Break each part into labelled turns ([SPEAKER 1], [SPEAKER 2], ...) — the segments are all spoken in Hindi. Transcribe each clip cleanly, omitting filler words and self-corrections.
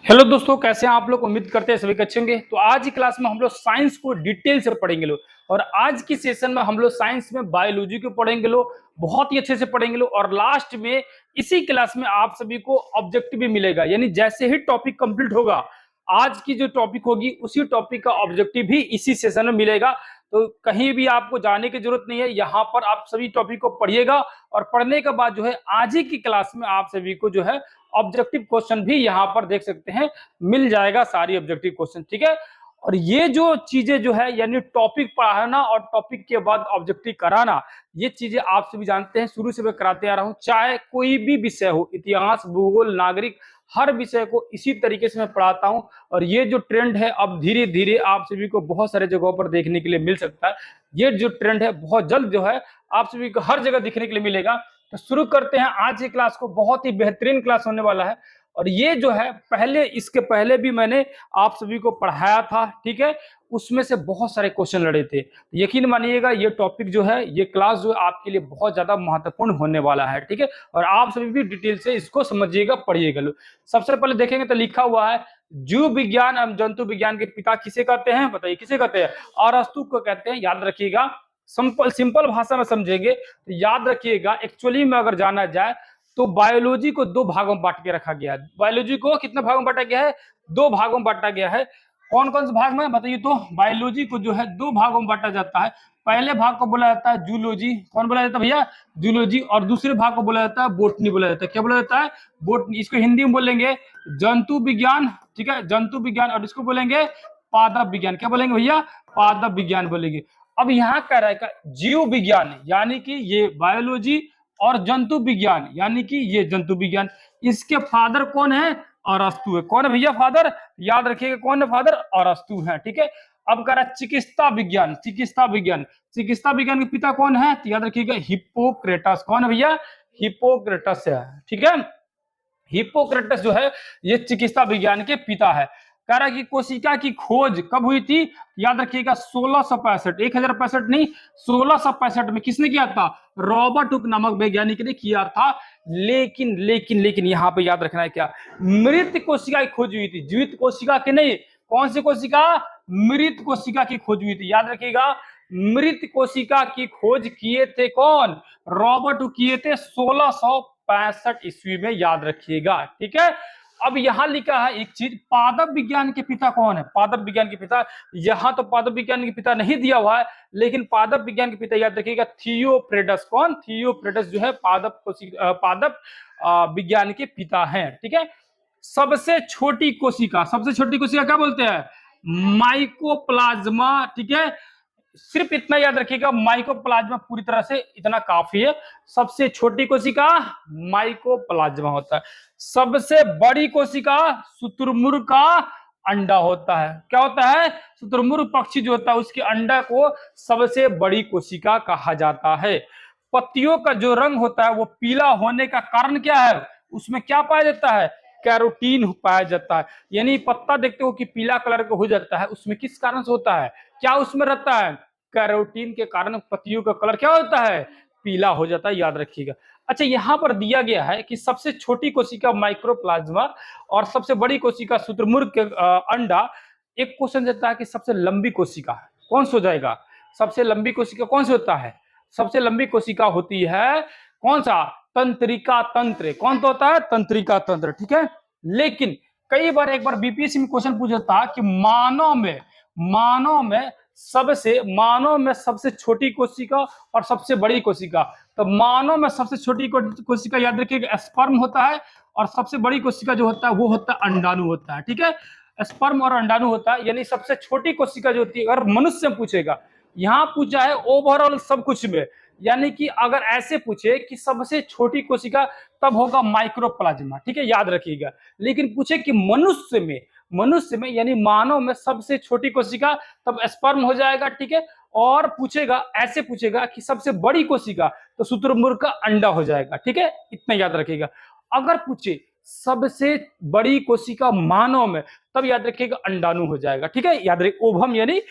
[SPEAKER 1] हेलो दोस्तों, कैसे हैं आप लोग। उम्मीद करते हैं सभी अच्छे होंगे। तो आज की क्लास में हम लोग साइंस को डिटेल से पढ़ेंगे लोग। और आज की सेशन में हम लोग साइंस में बायोलॉजी को पढ़ेंगे लोग, बहुत ही अच्छे से पढ़ेंगे लोग। और लास्ट में इसी क्लास में आप सभी को ऑब्जेक्टिव भी मिलेगा, यानी जैसे ही टॉपिक कंप्लीट होगा, आज की जो टॉपिक होगी उसी टॉपिक का ऑब्जेक्टिव भी इसी सेशन में मिलेगा। तो कहीं भी आपको जाने की जरूरत नहीं है, यहाँ पर आप सभी टॉपिक को पढ़िएगा। और पढ़ने के बाद जो है आज ही की क्लास में आप सभी को जो है ऑब्जेक्टिव क्वेश्चन भी यहाँ पर देख सकते हैं, मिल जाएगा सारी ऑब्जेक्टिव क्वेश्चन, ठीक है। और ये जो चीजें जो है, यानी टॉपिक पढ़ाना और टॉपिक के बाद ऑब्जेक्टिव कराना, ये चीजें आप सभी जानते हैं, शुरू से मैं कराते आ रहा हूं। चाहे कोई भी विषय हो, इतिहास, भूगोल, नागरिक, हर विषय को इसी तरीके से मैं पढ़ाता हूं। और ये जो ट्रेंड है अब धीरे धीरे आप सभी को बहुत सारे जगहों पर देखने के लिए मिल सकता है। ये जो ट्रेंड है बहुत जल्द जो है आप सभी को हर जगह दिखने के लिए मिलेगा। तो शुरू करते हैं आज की क्लास को। बहुत ही बेहतरीन क्लास होने वाला है। और ये जो है पहले, इसके पहले भी मैंने आप सभी को पढ़ाया था, ठीक है। उसमें से बहुत सारे क्वेश्चन लड़े थे। यकीन मानिएगा ये टॉपिक जो है, ये क्लास जो है आपके लिए बहुत ज्यादा महत्वपूर्ण होने वाला है, ठीक है। और आप सभी भी डिटेल से इसको समझिएगा, पढ़िएगा लोग। सबसे पहले देखेंगे तो लिखा हुआ है, जीव विज्ञान एवं जंतु विज्ञान के पिता किसे कहते हैं, बताइए किसे कहते हैं। अरस्तु को कहते हैं, याद रखिएगा। सिंपल भाषा में समझेंगे तो याद रखिएगा। एक्चुअली में अगर जाना जाए तो बायोलॉजी को दो भागों में बांट के रखा गया है। बायोलॉजी को कितने भागों में बांटा गया है, दो भागों में बांटा गया है। कौन कौन से भाग में बताइए। तो बायोलॉजी को जो है दो भागों में बांटा जाता है। पहले भाग को बोला जाता है जूलॉजी। कौन बोला जाता है भैया, जूलॉजी। और दूसरे भाग को बोला जाता है बोटनी बोला जाता है। क्या बोला जाता है, बोटनी। इसको हिंदी में बोलेंगे जंतु विज्ञान, ठीक है, जंतु विज्ञान। और इसको बोलेंगे पादप विज्ञान। क्या बोलेंगे भैया, पादप विज्ञान बोलेंगे। अब यहाँ कह रहा है जीव विज्ञान यानी कि ये बायोलॉजी, और जंतु विज्ञान यानी कि ये जंतु विज्ञान। इसके फादर कौन है, अरस्तु है। कौन है भैया फादर, याद रखिएगा कौन है फादर, अरस्तु है, ठीक है। अब कह रहा है चिकित्सा विज्ञान। चिकित्सा विज्ञान, चिकित्सा विज्ञान के पिता कौन है, तो याद रखिएगा हिप्पोक्रेटस। कौन है भैया, हिप्पोक्रेटस है, ठीक है। हिप्पोक्रेटस जो है ये चिकित्सा विज्ञान के पिता है। कह रहा है कि कोशिका की खोज कब हुई थी, याद रखिएगा 1665, 1065 नहीं, 1665 में किसने किया था, रॉबर्ट हुक नामक वैज्ञानिक ने किया था। लेकिन लेकिन लेकिन यहाँ पे याद रखना है क्या, मृत कोशिका की खोज हुई थी, जीवित कोशिका की नहीं। कौन सी कोशिका, मृत कोशिका की खोज हुई थी, याद रखिएगा। मृत कोशिका की खोज किए थे कौन, रॉबर्ट हुक किए थे 1665 ईस्वी में, याद रखिएगा, ठीक है। अब यहां लिखा है एक चीज, पादप विज्ञान के पिता कौन है, पादप विज्ञान के पिता। यहां तो पादप विज्ञान के पिता नहीं दिया हुआ है, लेकिन पादप विज्ञान के पिता याद रखिएगा थियोफ्रेडस। कौन, थियोफ्रेडस जो है पादप विज्ञान के पिता हैं, ठीक है। सबसे छोटी कोशिका, सबसे छोटी कोशिका क्या बोलते हैं, माइकोप्लाज्मा, ठीक है। सिर्फ इतना याद रखिएगा, माइकोप्लाज्मा, पूरी तरह से इतना काफी है। सबसे छोटी कोशिका माइकोप्लाज्मा होता है। सबसे बड़ी कोशिका शुतुरमुर्ग का अंडा होता है। क्या होता है, शुतुरमुर्ग पक्षी जो होता है उसके अंडा को सबसे बड़ी कोशिका कहा जाता है। पत्तियों का जो रंग होता है वो पीला होने का कारण क्या है, उसमें क्या पाया जाता है, कैरोटीन पाया जाता है। यानी पत्ता देखते हो कि पीला कलर का हो जाता है, उसमें किस कारण से होता है, क्या उसमें रहता है, कैरोटीन के कारण पत्तियों का कलर क्या होता है, पीला हो जाता है, याद रखिएगा। अच्छा, यहाँ पर दिया गया है कि सबसे छोटी कोशिका माइक्रोप्लाज्मा और सबसे बड़ी कोशिका शुतुरमुर्ग के अंडा। एक क्वेश्चन देता है कि सबसे लंबी कोशिका कौन सा हो जाएगा, सबसे लंबी कोशिका कौन सा होता है, सबसे लंबी कोशिका होती है कौन सा, तंत्रिका तंत्र। कौन सा होता है, तंत्रिका तंत्र, ठीक है। लेकिन कई बार, एक बार बीपीएससी में क्वेश्चन पूछा था कि मानव में सबसे छोटी कोशिका और सबसे बड़ी कोशिका। तो मानव में सबसे छोटी कोशिका याद रखिएगा स्पर्म होता है, और सबसे बड़ी कोशिका जो होता है वो होता है अंडाणु होता है, ठीक है। स्पर्म और अंडाणु होता है, यानी सबसे छोटी कोशिका जो होती है, अगर मनुष्य में पूछेगा, यहाँ पूछा है ओवरऑल सब कुछ में, यानी कि अगर ऐसे पूछे कि सबसे छोटी कोशिका, तब होगा माइक्रोप्लाज्मा, ठीक है, याद रखिएगा। लेकिन पूछे कि मनुष्य में यानी मानव में सबसे छोटी कोशिका, तब स्पर्म हो जाएगा, ठीक है। और पूछेगा, ऐसे पूछेगा कि सबसे बड़ी कोशिका, तो शुतुरमुर्ग का अंडा हो जाएगा, ठीक है, इतना याद रखिएगा। अगर पूछे सबसे बड़ी कोशिका मानव में, तब याद रखिएगा अंडाणु हो जाएगा, ठीक है, याद रखिए, ओभम यानी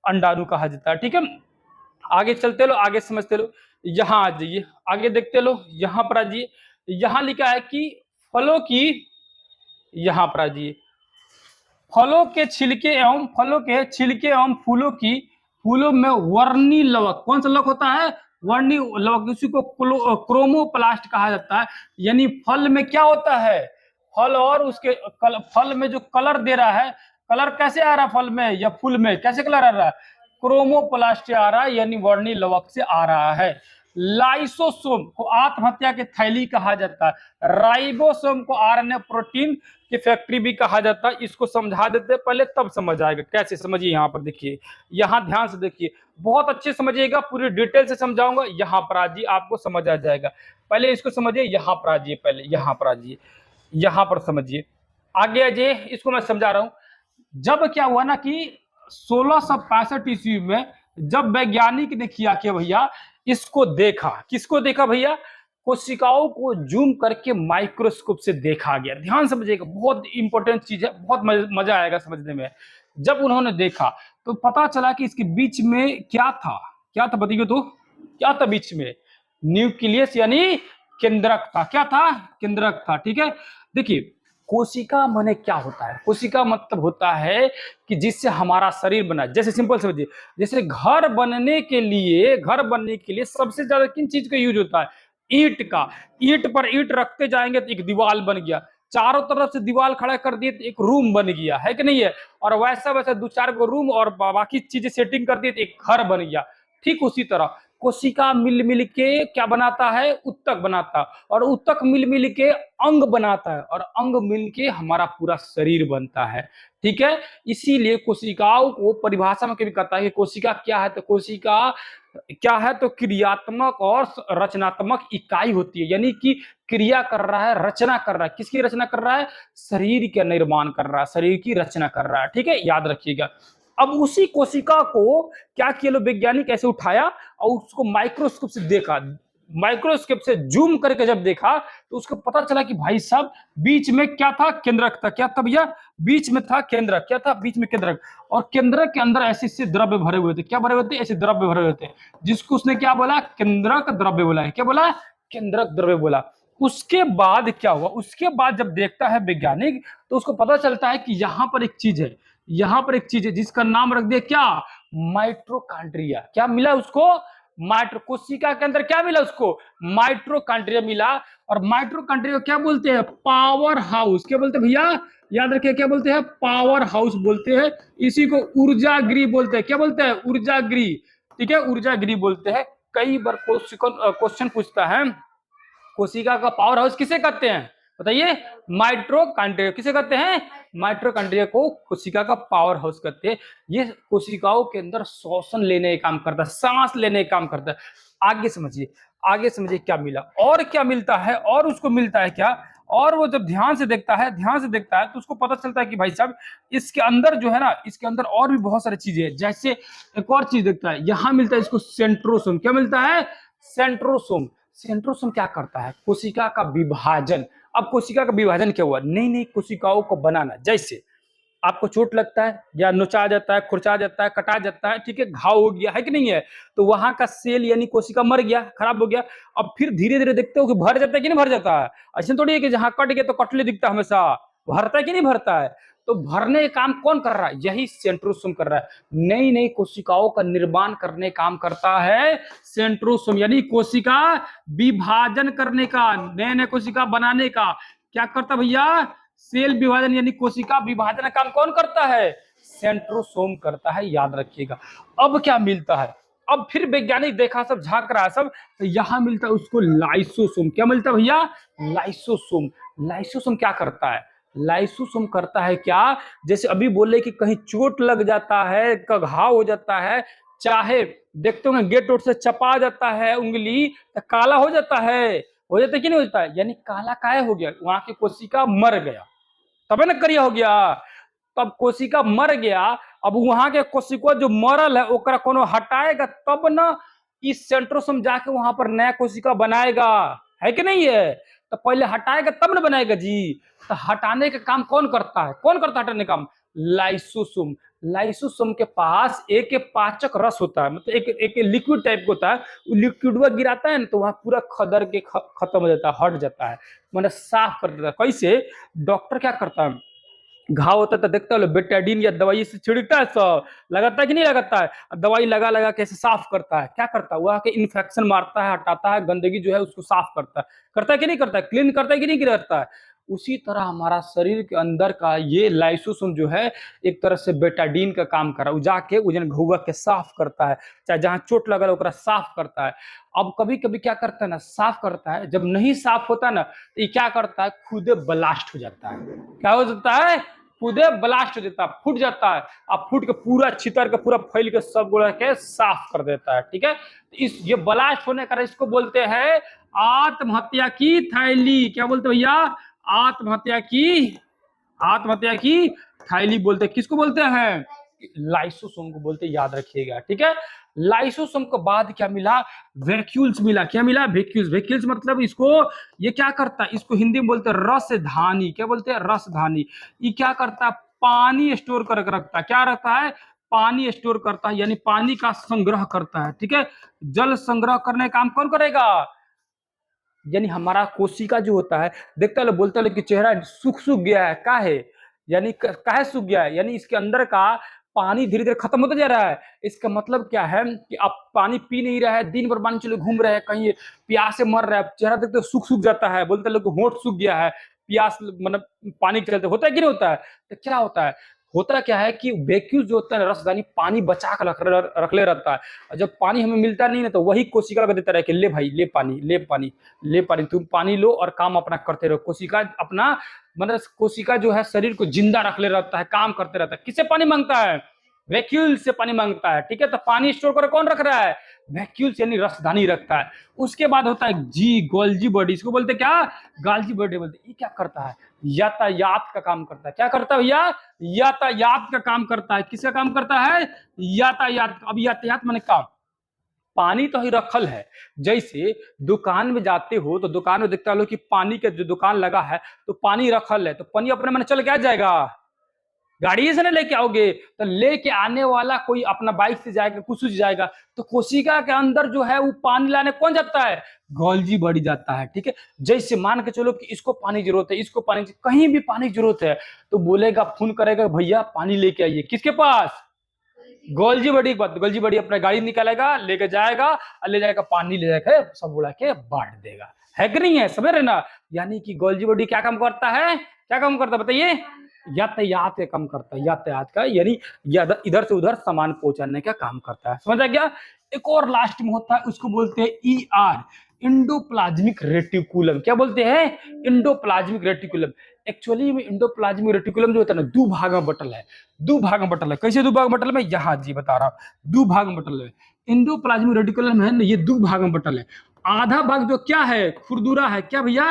[SPEAKER 1] अंडाणु कहा जाता है, ठीक है। आगे चलते लो, आगे समझते लो। यहां आ जाइए, आगे देखते लो, यहां पर आ जाइए। यहां लिखा है कि फलों की, यहां पर आ जाइए, फलों के छिलके एवं फूलों में वर्णी लवक, कौन सा लवक होता है? वर्णी लवक, उसी को क्रोमोप्लास्ट कहा जाता है। यानी फल में क्या होता है, फल और उसके फल में जो कलर दे रहा है, कलर कैसे आ रहा है फल में या फूल में, कैसे कलर आ रहा है? क्रोमोप्लास्ट से आ रहा है, यानी वर्णी लवक से आ रहा है। लाइसोसोम को आत्महत्या की थैली कहा जाता है। राइबोसोम को आरएनए प्रोटीन की फैक्ट्री भी कहा जाता है। इसको समझा देते पहले, तब समझ आएगा। कैसे समझिए, यहाँ पर देखिए, यहाँ ध्यान से देखिए, बहुत अच्छे समझिएगा, पूरी डिटेल से समझाऊंगा। यहाँ पर आजिए, आपको समझ आ जाएगा। पहले इसको समझिए, यहाँ पर आजिए, पहले यहाँ पर आजिए, यहाँ पर समझिए, आगे आइए, इसको मैं समझा रहा हूँ। जब क्या हुआ ना कि 1665 ईस्वी में जब वैज्ञानिक ने किया कि भैया इसको देखा, किसको देखा भैया? कोशिकाओं को जूम करके माइक्रोस्कोप से देखा गया। ध्यान समझिएगा, बहुत इंपॉर्टेंट चीज है, बहुत मजा आएगा समझने में। जब उन्होंने देखा तो पता चला कि इसके बीच में क्या था, क्या था बताइए तो, क्या था बीच में? न्यूक्लियस यानी केंद्रक था। क्या था? केंद्रक था। ठीक है, देखिए, कोशिका माने क्या होता है? कोशिका मतलब होता है कि जिससे हमारा शरीर बना। जैसे सिंपल समझिए, जैसे घर बनने के लिए सबसे ज्यादा किन चीज का यूज होता है? ईंट का। ईंट पर ईंट रखते जाएंगे तो एक दीवार बन गया, चारों तरफ से दीवार खड़ा कर दिए तो एक रूम बन गया, है कि नहीं है? और वैसा वैसा दो चार को रूम और बाकी चीजें सेटिंग कर दिए तो एक घर बन गया। ठीक उसी तरह कोशिका मिल मिल के क्या बनाता है? उत्तक बनाता है, और उत्तक मिल मिल के अंग बनाता है, और अंग मिल के हमारा पूरा शरीर बनता है। ठीक है, इसीलिए कोशिकाओं को परिभाषा में कभी कहता है कि कोशिका क्या है? तो कोशिका क्या है? तो क्रियात्मक और रचनात्मक इकाई होती है। यानी कि क्रिया कर रहा है, रचना कर रहा है। किसकी रचना कर रहा है? शरीर का निर्माण कर रहा है, शरीर की रचना कर रहा है। ठीक है, याद रखिएगा। अब उसी कोशिका को क्या किया लोग वैज्ञानिक, ऐसे उठाया और उसको माइक्रोस्कोप से देखा। माइक्रोस्कोप से जूम करके जब देखा तो उसको पता चला कि भाई साहब बीच में क्या था? केंद्रक था। क्या था भैया? बीच में था केंद्रक। क्या था? बीच में केंद्रक। और केंद्रक के अंदर ऐसे ऐसे द्रव्य भरे हुए थे। क्या भरे हुए थे? ऐसे द्रव्य भरे हुए थे, जिसको उसने क्या बोला? केंद्रक द्रव्य बोला है। क्या बोला? केंद्रक द्रव्य बोला। उसके बाद क्या हुआ? उसके बाद जब देखता है वैज्ञानिक तो उसको पता चलता है कि यहाँ पर एक चीज है, यहाँ पर एक चीज है जिसका नाम रख दिया क्या? माइट्रोकांड्रिया। क्या मिला उसको? कोशिका के अंदर क्या मिला उसको? माइट्रोकांड्रिया मिला। और माइट्रोकांड्रिया क्या बोलते हैं? Power house. क्या बोलते हैं भैया? याद रखिए, क्या बोलते हैं? पावर हाउस बोलते हैं। इसी को ऊर्जा गृह बोलते हैं। क्या बोलते हैं? ऊर्जा गृह। ठीक है, ऊर्जा गृह बोलते हैं। कई बार क्वेश्चन पूछता है, कोशिका का पावर हाउस किसे कहते हैं? बताइए। माइट्रोकांड्रिया। किसे कहते हैं? माइट्रोकांड्रिया को कोशिका का पावर हाउस कहते हैं। ये कोशिकाओं के अंदर श्वसन लेने का काम करता है, सांस लेने का काम करता है। आगे समझिए, आगे समझिए क्या मिला और क्या मिलता है, और उसको मिलता है क्या? और वो जब ध्यान से देखता है तो उसको पता चलता है कि भाई साहब इसके अंदर जो है ना, इसके अंदर और भी बहुत सारी चीजें हैं। जैसे एक और चीज देखता है, यहां मिलता है इसको सेंट्रोसोम। क्या मिलता है? सेंट्रोसोम। सेंट्रोसोम क्या करता है? कोशिका का विभाजन। अब कोशिका का विभाजन क्या हुआ? नई नई कोशिकाओं को बनाना। जैसे आपको चोट लगता है या नोचा जाता है, खुरचा जाता है, कटा जाता है, ठीक है, घाव हो गया है कि नहीं है, तो वहां का सेल यानी कोशिका मर गया, खराब हो गया। अब फिर धीरे धीरे देखते हो कि भर जाता है कि नहीं भर जाता है। ऐसा थोड़ी है कि जहां कट गया तो कटले दिखता है, हमेशा भरता है कि नहीं भरता है। तो भरने का काम कौन कर रहा है? यही सेंट्रोसोम कर रहा है। नई नई कोशिकाओं का निर्माण करने काम करता है सेंट्रोसोम, यानी कोशिका विभाजन करने का, नए नए कोशिका बनाने का। क्या करता भैया? सेल विभाजन यानी कोशिका विभाजन का काम कौन करता है? सेंट्रोसोम करता है, याद रखिएगा। अब क्या मिलता है? अब फिर वैज्ञानिक देखा, सब झांक रहा है सब, तो यहां मिलता है उसको लाइसोसोम। क्या मिलता है भैया? लाइसोसोम। लाइसोसोम क्या करता है? लाइसोसोम करता है क्या? जैसे अभी बोले कि कहीं चोट लग जाता है, घाव हो जाता है, चाहे देखते हो गेट वोट से चपा जाता है उंगली, तो काला हो जाता है कि नहीं होता है? यानी काला काहे हो गया? वहां की कोशिका मर गया, तब ना करिया हो गया। तब कोशिका मर गया। अब वहां के कोशिका जो मरल है ओकरा कोनो हटाएगा तब ना इस सेंट्रोसोम जाके वहां पर नया कोशिका बनाएगा, है कि नहीं है? तो पहले हटाएगा तब ना बनाएगा जी। तो हटाने का काम कौन करता है? कौन करता है हटाने का काम? लाइसोसोम। लाइसोसोम के पास एक पाचक रस होता है, मतलब एक लिक्विड टाइप का होता है। वो लिक्विड गिराता है ना तो वहां पूरा खदर के खत्म हो जाता है, हट जाता है, मतलब साफ कर देता है। कैसे? डॉक्टर क्या करता है, घाव होता है तो देखते हो बेटाडीन या दवाई से छिड़कता है, सब लगाता है कि नहीं लगाता है, दवाई लगा लगा कैसे साफ करता है, क्या करता है वो आके इन्फेक्शन मारता है, हटाता है, गंदगी जो है उसको साफ करता है कि नहीं करता है, क्लीन करता है कि नहीं करता है। उसी तरह हमारा शरीर के अंदर का ये लाइसोसोम जो है एक तरह से बेटाडीन का काम कर रहा है, वो जाके वजन घुआ के साफ करता है, चाहे जहां चोट लगा है ओकरा साफ करता है। अब कभी कभी क्या करता है ना, साफ करता है, जब नहीं साफ होता ना तो ये क्या करता है, खुदे ब्लास्ट हो जाता है। क्या हो जाता है, खुदे ब्लास्ट हो जाता है, फूट जाता है, अब फूट के पूरा छितर के पूरा फैल के सब गोला के साफ कर देता है। ठीक है, इस ये ब्लास्ट होने का इसको बोलते हैं आत्महत्या की थैली। क्या बोलते भैया, आत्महत्या की, आत्महत्या की थैली बोलते हैं। किसको बोलते हैं, लाइसोसोम को बोलते हैं, याद रखिएगा। ठीक है, लाइसोसोम के बाद क्या मिला, वैक्यूल्स मिला। क्या मिला, वैक्यूल्स। वैक्यूल्स मतलब इसको, ये क्या करता है, इसको हिंदी में बोलते हैं रसधानी। क्या बोलते हैं, रसधानी। ये क्या करता है, पानी स्टोर कर रखता है। क्या रखता है, पानी स्टोर करता है, यानी पानी का संग्रह करता है। ठीक है, जल संग्रह करने का काम कौन करेगा, यानी हमारा कोशिका जो होता है, देखता है बोलता है कि चेहरा सूख सूख गया है, का है, यानी काहे सूख गया है, यानी इसके अंदर का पानी धीरे धीरे खत्म होता जा रहा है। इसका मतलब क्या है कि आप पानी पी नहीं रहे हैं, दिन भर मान चलो घूम रहे हैं, कहीं प्यास से मर रहे हैं, चेहरा देखते हो सूख सूख जाता है, बोलते लोग होंठ सूख गया है, प्यास मतलब पानी के चलते होता है कि नहीं होता है। तो क्या होता है, होता क्या है कि वैक्यूल जो होता है रसदानी पानी बचा कर रख ले रहता है, और जब पानी हमें मिलता नहीं ना तो वही कोशिका लगा देता है कि ले भाई ले पानी, ले पानी, ले पानी, तुम पानी लो और काम अपना करते रहो। कोशिका अपना मतलब कोशिका जो है शरीर को जिंदा रख ले रहता है, काम करते रहता है। किससे पानी मांगता है, वैक्यूल से पानी मांगता है। ठीक है, तो पानी स्टोर कर कौन रख रहा है, वैक्यूल यानी रसदानी रखता है। उसके बाद होता है जी गोल्जी बॉडी, इसको बोलते क्या, गाल्जी बॉडी बोलते। ये क्या करता है, यातायात का काम करता है। क्या करता है भैया, यातायात का काम करता है। किसका काम करता है, यातायात। अब यातायात माने काम, पानी तो ही रखल है, जैसे दुकान में जाते हो तो दुकान में देखता हो कि पानी का जो दुकान लगा है तो पानी रखल है, तो पानी अपने मन चल के आ जाएगा, गाड़ी से ना लेके आओगे, तो लेके आने वाला कोई अपना बाइक से जाएगा, कुछ जाएगा, तो कोशिका के अंदर जो है वो पानी लाने कौन जाता है, गोल्जी बॉडी जाता है। ठीक है, जैसे मान के चलो कि इसको पानी जरूरत है, इसको पानी, कहीं भी पानी जरूरत है तो बोलेगा, फोन करेगा, भैया पानी लेके आइए, किसके पास, गोल्जी बॉडी के पास। गोल्जी बॉडी अपना गाड़ी निकालेगा, लेके जाएगा और ले जाएगा पानी, ले जाकर सब उड़ा के बांट देगा, है कि नहीं है, समझ रहे ना। यानी कि गोल्जी बॉडी क्या काम करता है, क्या काम करता है बताइए, यातायात का काम करता है, यातायात का, यानी इधर से उधर सामान पहुंचाने का काम करता है, समझ आ गया। एक और लास्ट में होता है, उसको बोलते हैं ईआर, इंडोप्लाज्मिक रेटिकुलम। क्या बोलते हैं, इंडोप्लाज्मिक रेटिकुलम। एक्चुअली में इंडोप्लाज्मिक रेटिकुलम जो होता है ना, दो भाग में बटल है, दो भाग में बटल है। कैसे दो भाग में बटल है, यहाँ जी बता रहा हूँ, दो भाग में बटल है। इंडोप्लाज्मिक रेटिकुलम है ना, ये दो भाग में बटल है। आधा भाग जो क्या है, खुरदुरा है। क्या भैया,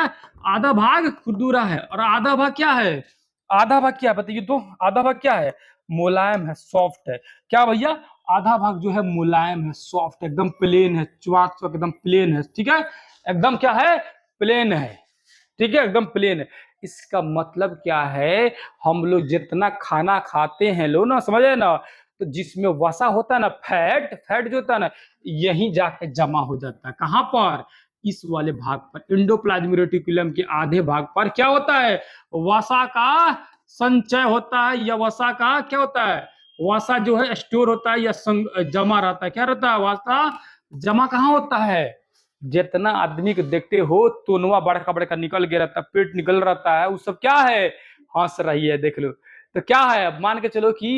[SPEAKER 1] आधा भाग खुरदुरा है, और आधा भाग क्या है, आधा भाग क्या बताइए तो, आधा भाग क्या है, मुलायम है, सॉफ्ट है। क्या भैया, आधा भाग जो है मुलायम है, सॉफ्ट, एकदम प्लेन है, चुआक चुआक एकदम प्लेन है। ठीक है, एकदम क्या है, प्लेन है। ठीक है, एकदम प्लेन है। इसका मतलब क्या है, हम लोग जितना खाना खाते हैं लो ना, समझे ना, तो जिसमें वसा होता है ना, फैट, फैट जो होता है ना, यहीं जाके जमा हो जाता है। कहां पर, इस वाले भाग पर, इंडोप्लाज्मिक रेटिकुलम के आधे भाग पर क्या होता है, वसा का संचय होता है, या वसा का क्या होता है, वसा जो है स्टोर होता है या जमा रहता है। क्या रहता है, वसा जमा कहाँ होता है, जितना आदमी को देखते हो तोनवा बड़का बड़का निकल गया रहता है, पेट निकल रहता है, वो सब क्या है, हंस रही है, देख लो। तो क्या है, अब मान के चलो कि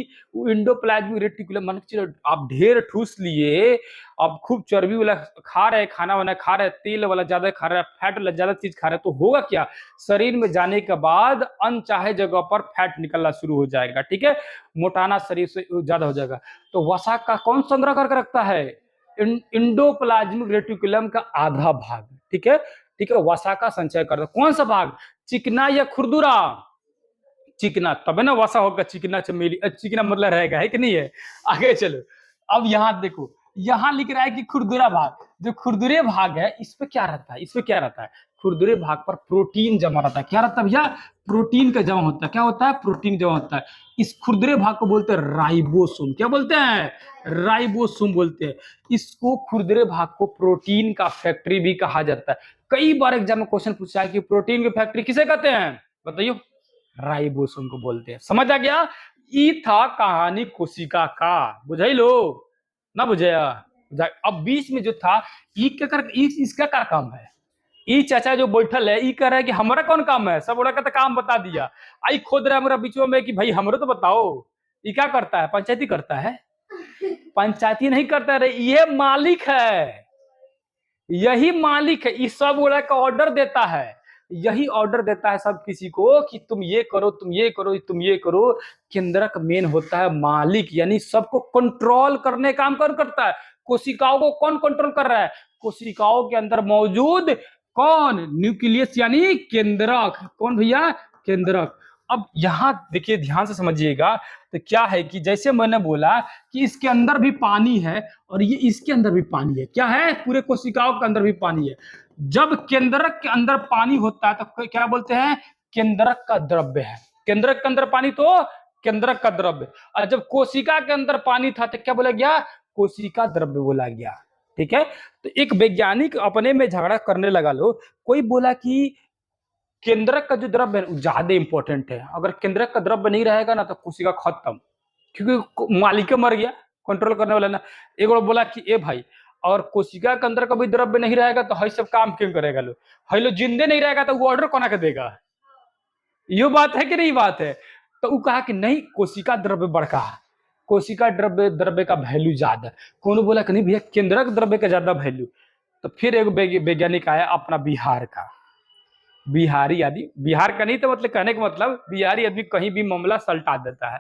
[SPEAKER 1] इंडोप्लाज्मिक रेटिकुलम, मान के चलो आप ढेर ठूस लिए, अब खूब चर्बी वाला खा रहे, खाना वाना खा रहे, तेल वाला ज्यादा खा रहे, फैट वाला ज्यादा चीज खा रहे, तो होगा क्या, शरीर में जाने के बाद अनचाहे जगह पर फैट निकलना शुरू हो जाएगा। ठीक है, मोटाना शरीर से ज्यादा हो जाएगा। तो वसा का कौन संग्रह करके रखता है, इंडोप्लाज्मिक रेटिकुलम का आधा भाग। ठीक है, ठीक है, वसा का संचय करता, कौन सा भाग, चिकना या खुरदुरा, चिकना, तब है ना वसा होगा, चिकना चमेली, चिकना मतलब रहेगा, है कि नहीं है। आगे चलो, अब यहाँ देखो, यहाँ लिख रहा है कि खुरदुरा भाग, जो खुरदुरे भाग है इस पे क्या रहता है, इस पे क्या रहता है, खुरदुरे भाग पर प्रोटीन जमा रहता है। क्या रहता है भैया, प्रोटीन का जमा होता है। क्या होता है, प्रोटीन जमा होता है। इस खुरदुरे भाग को बोलते हैं राइबोसोम। क्या बोलते हैं, राइबोसोम बोलते हैं। इसको खुरदुरे भाग को प्रोटीन का फैक्ट्री भी कहा जाता है। कई बार एग्जाम में क्वेश्चन पूछा है कि प्रोटीन की फैक्ट्री किसे कहते हैं, बताइए, राइबोसोम को बोलते हैं। समझ आ गया? ई था कहानी कोशिका का, बुझाई लो ना बुझाया? अब बीच में जो था ई क्या कर, इसका क्या काम है? ई चाचा जो बैठल है, ई कह रहा है कि हमारा कौन काम है? सब बोला कहता काम बता दिया। आई खोद रहा है मेरा बीच में कि भाई हमरो तो बताओ। ये क्या करता है? पंचायती करता है? पंचायती नहीं करता रे, ये मालिक है, यही मालिक है। इस सब बोला का ऑर्डर देता है, यही ऑर्डर देता है सब किसी को कि तुम ये करो, तुम ये करो, तुम ये करो। केंद्रक मेन होता है मालिक, यानी सबको कंट्रोल करने काम कौन करता है? कोशिकाओं को कौन कंट्रोल कर रहा है? कोशिकाओं के अंदर मौजूद कौन? न्यूक्लियस यानी केंद्रक। कौन भैया? केंद्रक। अब यहां देखिए ध्यान से समझिएगा, तो क्या है कि जैसे मैंने बोला कि इसके अंदर भी पानी है और ये इसके अंदर भी पानी है। क्या है? पूरे कोशिकाओं के अंदर भी पानी है। जब केंद्रक के अंदर पानी होता है तो क्या बोलते हैं? केंद्रक का द्रव्य है। केंद्रक के अंदर पानी तो केंद्रक का द्रव्य। और जब कोशिका के अंदर पानी था तो क्या बोला गया? कोशिका द्रव्य बोला गया। ठीक है, तो एक वैज्ञानिक अपने में झगड़ा करने लगा। लो कोई बोला कि केंद्रक का जो द्रव्य है ज्यादा इंपॉर्टेंट है, अगर केंद्रक का द्रव्य नहीं रहेगा ना तो कोशिका खत्म, क्योंकि मालिक मर गया, कंट्रोल करने वाला ना। एक और बोला कि ए भाई, और कोशिका के अंदर कभी द्रव्य नहीं रहेगा तो हई सब काम क्यों करेगा? लो हई लो जिंदे नहीं रहेगा तो वो ऑर्डर कौन के देगा? ये बात है कि नहीं बात है? तो वो कहा कि नहीं, कोशिका द्रव्य बड़का, कोशिका द्रव्य द्रव्य का वैल्यू ज्यादा। कौन बोला कि नहीं भैया केंद्रक द्रव्य का ज्यादा वैल्यू। तो फिर एक वैज्ञानिक आया अपना बिहार का, बिहारी आदमी, बिहार का नहीं तो मतलब कहने का मतलब बिहारी आदमी कहीं भी मामला सलटा देता है।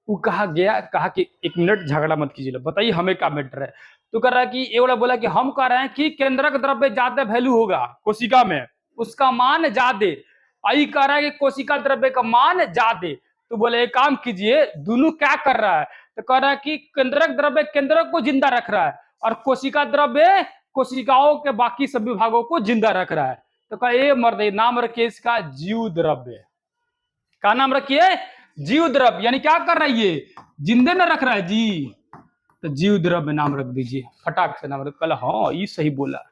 [SPEAKER 1] वो कहा गया, कहा कि 1 मिनट झगड़ा मत कीजिए, बताइए हमें क्या मैटर है। तो कर रहा है कि ये वाला बोला कि हम कह रहे हैं कि केंद्रक द्रव्य ज्यादा वैल्यू होगा कोशिका में, उसका मान ज्यादा। आई कह रहा है कि कोशिका द्रव्य का मान ज्यादा। तो बोले एक काम कीजिए, दोनों क्या कर रहा है? तो कह रहा है कि केंद्रक द्रव्य केंद्रक को जिंदा रख रहा है और कोशिका द्रव्य कोशिकाओं के बाकी सब विभागों को जिंदा रख रहा है। तो कहा ए मर्द, नाम रखिए इसका जीव द्रव्य। क्या नाम रखिए? जीव द्रव्य। यानी क्या कर रहा है? ये जिंदे में रख रहा है जी, तो जीव द्रव्य नाम रख दीजिए, फटाक से नाम रख। कल हाँ ये सही बोला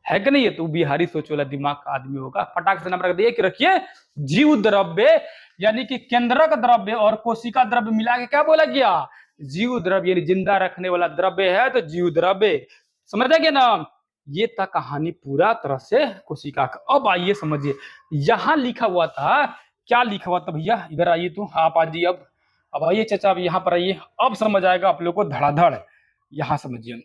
[SPEAKER 1] है कि नहीं? है तो बिहारी सोच वाला दिमाग का आदमी होगा, फटाक से नाम रख दिए कि रखिए जीव द्रव्य, यानी कि केंद्रक द्रव्य और कोशिका द्रव्य मिला के क्या बोला गया? जीव द्रव्य, यानी जिंदा रखने वाला द्रव्य है तो जीव द्रव्य। समझ गया ना? ये था कहानी पूरा तरह से कोशिका का। अब आइए समझिए, यहां लिखा हुआ था, क्या लिखा हुआ था भैया? इधर आइए, तो आप आ जाइए। अब आइए चाचा, अब यहाँ पर आइए, अब समझ आएगा आप लोग को धड़ाधड़। यहाँ समझिए,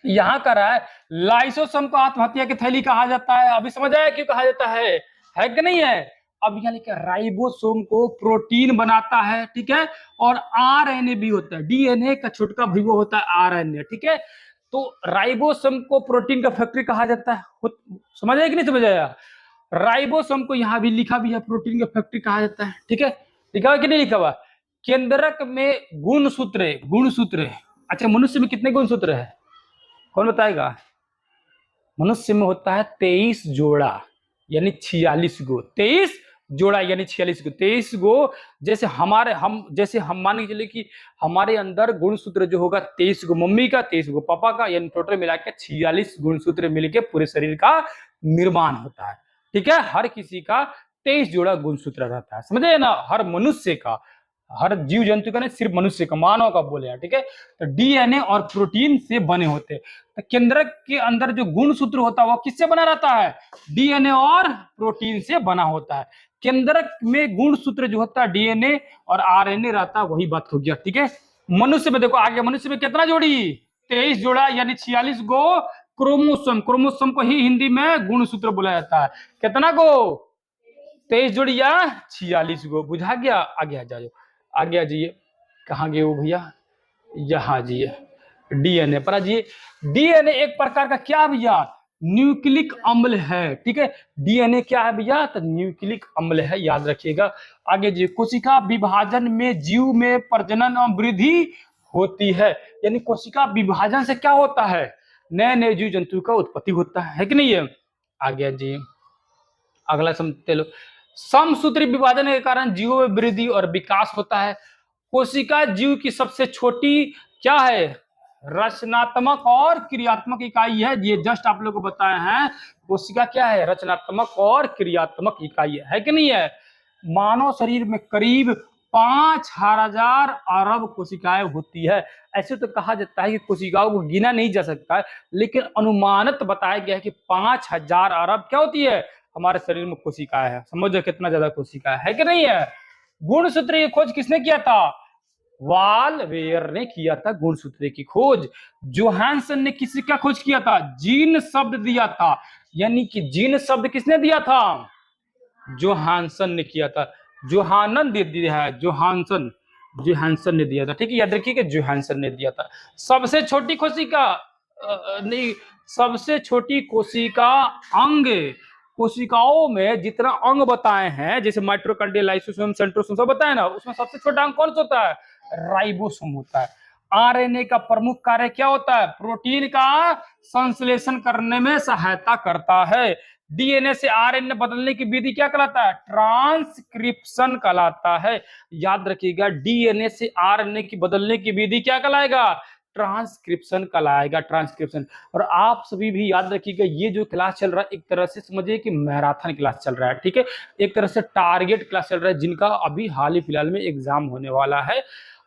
[SPEAKER 1] यहाँ कर रहा है लाइसोसोम को आत्महत्या की थैली कहा जाता है। अभी समझ आया क्यों कहा जाता है कि नहीं है? अब यहाँ लिखा राइबोसोम को प्रोटीन बनाता है, ठीक है, और आरएनए भी होता है, डीएनए का छुटका भी वो होता है आरएनए, ठीक है। तो राइबोसोम को प्रोटीन का फैक्ट्री कहा जाता है। समझ आया कि नहीं समझ आया? राइबोसोम को यहाँ भी लिखा भी है प्रोटीन का फैक्ट्री कहा जाता है, ठीक है। लिखा हुआ कि नहीं लिखा हुआ? केंद्रक में गुणसूत्र। अच्छा, मनुष्य में कितने गुणसूत्र है कौन बताएगा? मनुष्य में होता है 23 जोड़ा, यानी 46 गो। 23 जोड़ा यानी 46 गो, 23 गो। जैसे हम मान के चलिए कि हमारे अंदर गुणसूत्र जो होगा 23 गो मम्मी का, 23 गो पापा का, यानी टोटल मिला के 46 गुणसूत्र मिलके पूरे शरीर का निर्माण होता है, ठीक है। हर किसी का 23 जोड़ा गुणसूत्र रहता है, समझे ना? हर मनुष्य का, हर जीव जंतु का नहीं, सिर्फ मनुष्य का, मानव का बोले हैं, ठीक है। तो डीएनए और प्रोटीन से बने होते हैं। तो केंद्रक के अंदर जो गुणसूत्र होता है वो किससे बना रहता है? डीएनए और प्रोटीन से बना होता है। केंद्रक में गुणसूत्र जो होता है डीएनए और आरएनए रहता है, वही बात हो गया, ठीक है। मनुष्य में देखो आगे, मनुष्य में कितना जोड़ी? 23 जोड़ा, यानी 46 गो क्रोमोसोम को ही हिंदी में गुणसूत्र बोला जाता है। कितना गो? 23 जोड़ी या 46 गो। बुझा गया? आगे आ जाओ, आगे आ जाइए। कहाँ गए वो भैया? यहाँ जाइए, डीएनए पर आ जाइए। डीएनए एक प्रकार का क्या भैया? न्यूक्लिक अम्ल है, ठीक है। डीएनए क्या है भैया? तो न्यूक्लिक अम्ल है, याद रखिएगा। आगे जी, कोशिका विभाजन में जीव में प्रजनन और वृद्धि होती है, यानी कोशिका विभाजन से क्या होता है? नए नए जीव जंतु का उत्पत्ति होता है कि नहीं है? आगे जी, अगला समझते लो। समसूत्री विभाजन के कारण जीवों में वृद्धि और विकास होता है। कोशिका जीव की सबसे छोटी क्या है? रचनात्मक और क्रियात्मक इकाई है। ये जस्ट आप लोगों को बताए हैं, कोशिका क्या है? रचनात्मक और क्रियात्मक इकाई है कि नहीं है? मानव शरीर में करीब 5,000 अरब कोशिकाएं होती है। ऐसे तो कहा जाता है कि कोशिकाओं को गिना नहीं जा सकता है, लेकिन अनुमानत बताया गया है कि 5,000 अरब क्या होती है हमारे शरीर में कोशिकाएं है। समझो कितना ज्यादा कोशिकाएं है कि नहीं है। गुणसूत्र की खोज किसने किया था? वालवेयर ने किया था गुणसूत्र की खोज। जोहानसन ने किसी का खोज किया था? जीन शब्द दिया था, यानी कि जीन शब्द किसने दिया था? जोहानसन ने किया था। जोहानन दे दिया है, जोहानसन, जोहानसन ने दिया था। ठीक है, याद रखिए कि जोहानसन ने दिया था। सबसे छोटी कोशिका नहीं, सबसे छोटी कोशिका अंग, कोशिकाओं में जितना अंग बताए हैं जैसे माइटोकॉन्ड्रिया, लाइसोसोम, सेंट्रोसोम सब बताए ना, उसमें सबसे छोटा अंग कौन सा होता है? राइबोसोम होता है। आरएनए का प्रमुख कार्य क्या होता है? प्रोटीन का संश्लेषण करने में सहायता करता है। डीएनए से आरएनए बदलने की विधि क्या कहलाता है? ट्रांसक्रिप्शन कहलाता है। याद रखिएगा, डीएनए से आरएनए की बदलने की विधि क्या कहलाएगा? ट्रांसक्रिप्शन कहलाएगा, ट्रांसक्रिप्शन। और आप सभी भी याद रखिएगा, ये जो क्लास चल रहा है एक तरह से समझिए कि मैराथन क्लास चल रहा है। ठीक है, एक तरह से टारगेट क्लास चल रहा है, जिनका अभी हाल ही फिलहाल में एग्जाम होने वाला है।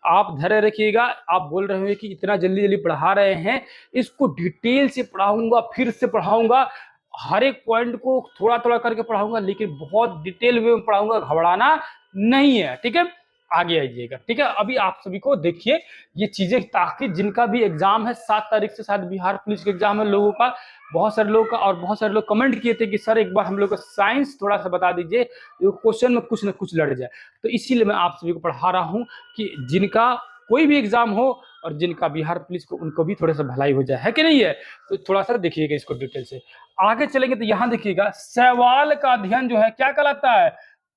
[SPEAKER 1] आप धैर्य रखिएगा। आप बोल रहे हो कि इतना जल्दी जल्दी पढ़ा रहे हैं, इसको डिटेल से पढ़ाऊंगा, फिर से पढ़ाऊंगा, हर एक पॉइंट को थोड़ा थोड़ा करके पढ़ाऊंगा, लेकिन बहुत डिटेल में पढ़ाऊंगा, घबराना नहीं है। ठीक है, आगे आइएगा। ठीक है, अभी आप सभी को देखिए ये चीजें, ताकि जिनका भी एग्जाम है 7 तारीख से, शायद बिहार पुलिस के एग्जाम है लोगों का, बहुत सारे लोगों का, और बहुत सारे लोग कमेंट किए थे कि सर एक बार हम लोग को साइंस थोड़ा सा बता दीजिए, क्वेश्चन में कुछ ना कुछ लड़ जाए। तो इसीलिए मैं आप सभी को पढ़ा रहा हूँ कि जिनका कोई भी एग्जाम हो और जिनका बिहार पुलिस को, उनको भी थोड़ा सा भलाई हो जाए, है कि नहीं है। तो थोड़ा सा देखिएगा इसको डिटेल से। आगे चलेंगे तो यहाँ देखिएगा, सवाल का अध्ययन जो है क्या कहलाता है?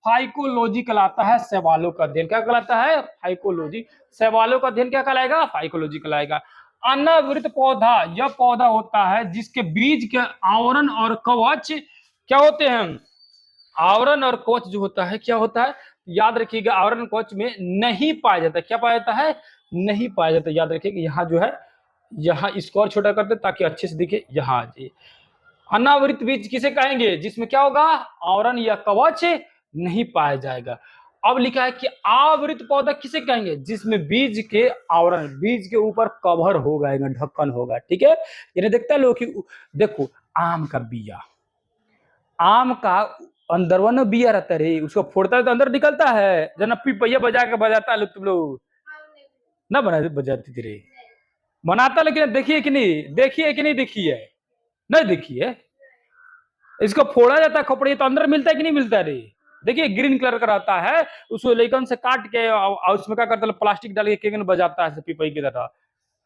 [SPEAKER 1] फाइकोलॉजी कहलाता है। सवालों का अध्ययन क्या कहलाता है? फाइकोलॉजी। सवालों का अध्ययन क्या कहलाएगा? फाइकोलॉजी कहलाएगा। अनावृत पौधा, यह पौधा होता है जिसके बीज के आवरण और कवच क्या होते हैं? आवरण और कवच जो होता है क्या होता है? याद रखिएगा, आवरण कवच में नहीं पाया जाता। क्या पाया जाता है? नहीं पाया जाता। याद रखिएगा, यहाँ जो है, यहाँ इसको और छोटा करते ताकि अच्छे से दिखे। यहाँ आ जाइए, अनावृत बीज किसे कहेंगे? जिसमें क्या होगा? आवरण या कवच नहीं पाया जाएगा। अब लिखा है कि आवृत पौधा किसे कहेंगे? जिसमें बीज के आवरण, बीज के ऊपर कवर होगा, ढक्कन होगा। ठीक है, यानी देखता है लोग कि देखो आम का बिया, आम का अंदर वो ना बिया रहता है रे, उसको फोड़ता है तो अंदर निकलता है। जना पिपैया बजा के बजाता है लोग, तुम लोग ना बना बजाती थी रे, बनाता, लेकिन देखिए कि नहीं, देखिए कि नहीं, देखिए नहीं, देखिए इसको फोड़ा जाता है खोपड़ी, तो अंदर मिलता है कि नहीं मिलता है रे? देखिए ग्रीन कलर का रहता है, उसको लेकन से काट के और उसमें क्या करता है, प्लास्टिक डाल के केकन बजाता है पिपई की तरह,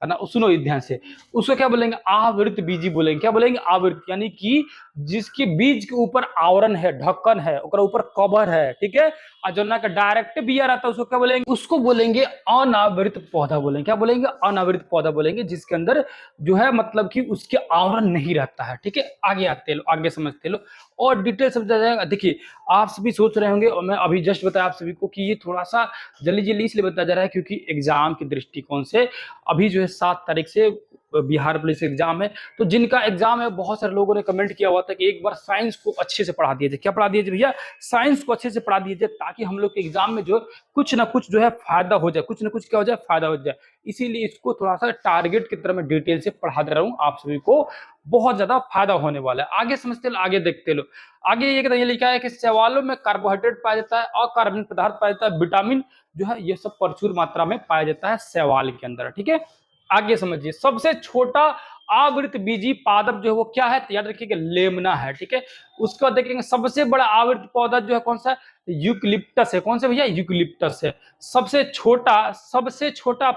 [SPEAKER 1] है ना। सुनो ध्यान से, उसको क्या बोलेंगे? आवृत बीजी बोलेंगे। क्या बोलेंगे? आवृत, यानी कि जिसके बीज के ऊपर आवरण है, ढक्कन है, ऊपर कवर है। ठीक है, और जो ना का डायरेक्ट बिया रहता है उसको क्या बोलेंगे? उसको बोलेंगे अनावृत पौधा बोलेंगे। क्या बोलेंगे? अनावृत पौधा बोलेंगे, जिसके अंदर जो है मतलब कि उसके आवरण नहीं रहता है। ठीक है, आगे आते लो, आगे समझते लो और डिटेल समझा जाएगा। देखिए आप सभी सोच रहे होंगे, और मैं अभी जस्ट बताया आप सभी को कि ये थोड़ा सा जल्दी जल्दी इसलिए बताया जा रहा है क्योंकि एग्जाम के दृष्टिकोण से अभी जो है 7 तारीख से बिहार पुलिस एग्जाम है। तो जिनका एग्जाम है, बहुत सारे लोगों ने कमेंट किया हुआ था कि एक बार साइंस को अच्छे से पढ़ा दिया जाए। क्या पढ़ा दिया जाए भैया? साइंस को अच्छे से पढ़ा दिया जाए, ताकि हम लोग के एग्जाम में जो कुछ ना कुछ जो है फायदा हो जाए, कुछ ना कुछ क्या हो जाए, फायदा हो जाए। इसीलिए इसको थोड़ा सा टारगेट की तरह मैं डिटेल से पढ़ा दे रहा हूँ, आप सभी को बहुत ज्यादा फायदा होने वाला है। आगे समझते लो, आगे देखते लो। आगे ये लिखा है कि शैवालों में कार्बोहाइड्रेट पाया जाता है, अकार्बनिक पदार्थ पाया जाता है, विटामिन जो है ये सब प्रचुर मात्रा में पाया जाता है शैवाल के अंदर। ठीक है, आगे समझिए। सबसे छोटा आवृत बीजी पादप जो है वो क्या है? तो याद रखिएगा लेमना है। ठीक है, उसका देखेंगे सबसे बड़ा आवृत पौधा जो है कौन सा? यूकलिप्टस है। कौन सा भैया? यूकलिप्टस है। सबसे छोटा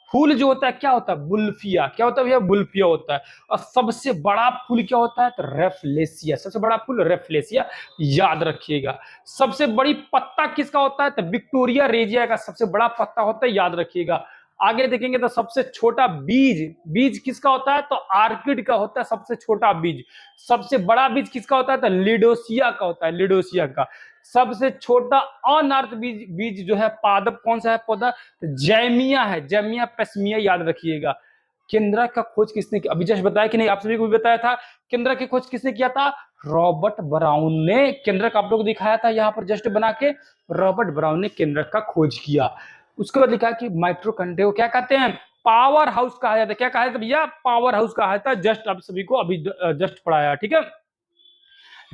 [SPEAKER 1] फूल जो होता है क्या होता है? बुल्फिया। क्या होता है भैया? बुल्फिया होता है। और सबसे बड़ा फूल क्या होता है? तो रेफ्लेसिया। सबसे बड़ा फूल रेफ्लेसिया, याद रखिएगा। सबसे बड़ी पत्ता किसका होता है? तो विक्टोरिया रेजिया का सबसे बड़ा पत्ता होता है, याद रखिएगा। आगे देखेंगे तो सबसे छोटा बीज किसका होता है? तो आर्किड का होता है सबसे छोटा बीज। सबसे बड़ा बीज किसका होता है? तो लिडोसिया का होता है, लिडोसिया का। सबसे छोटा अनार्थ बीज जो है पादप कौन सा है पौधा? तो जैमिया है, जैमिया पेस्मिया, याद रखिएगा। केंद्रा का खोज किसने किया? अभी जस्ट बताया कि नहीं, आप सभी को भी बताया था। केंद्रा की खोज किसने किया था? रॉबर्ट ब्राउन ने केंद्रक आप लोग दिखाया था यहाँ पर जस्ट बना के, रॉबर्ट ब्राउन ने केंद्रक का खोज किया। उसके बाद लिखा कि माइटोकॉन्ड्रिया को क्या कहते हैं, पावर हाउस कहा जाता है। क्या कहा जाता है भैया, पावर हाउस कहा जाता है। जस्ट आप सभी को अभी जस्ट पढ़ाया, ठीक है।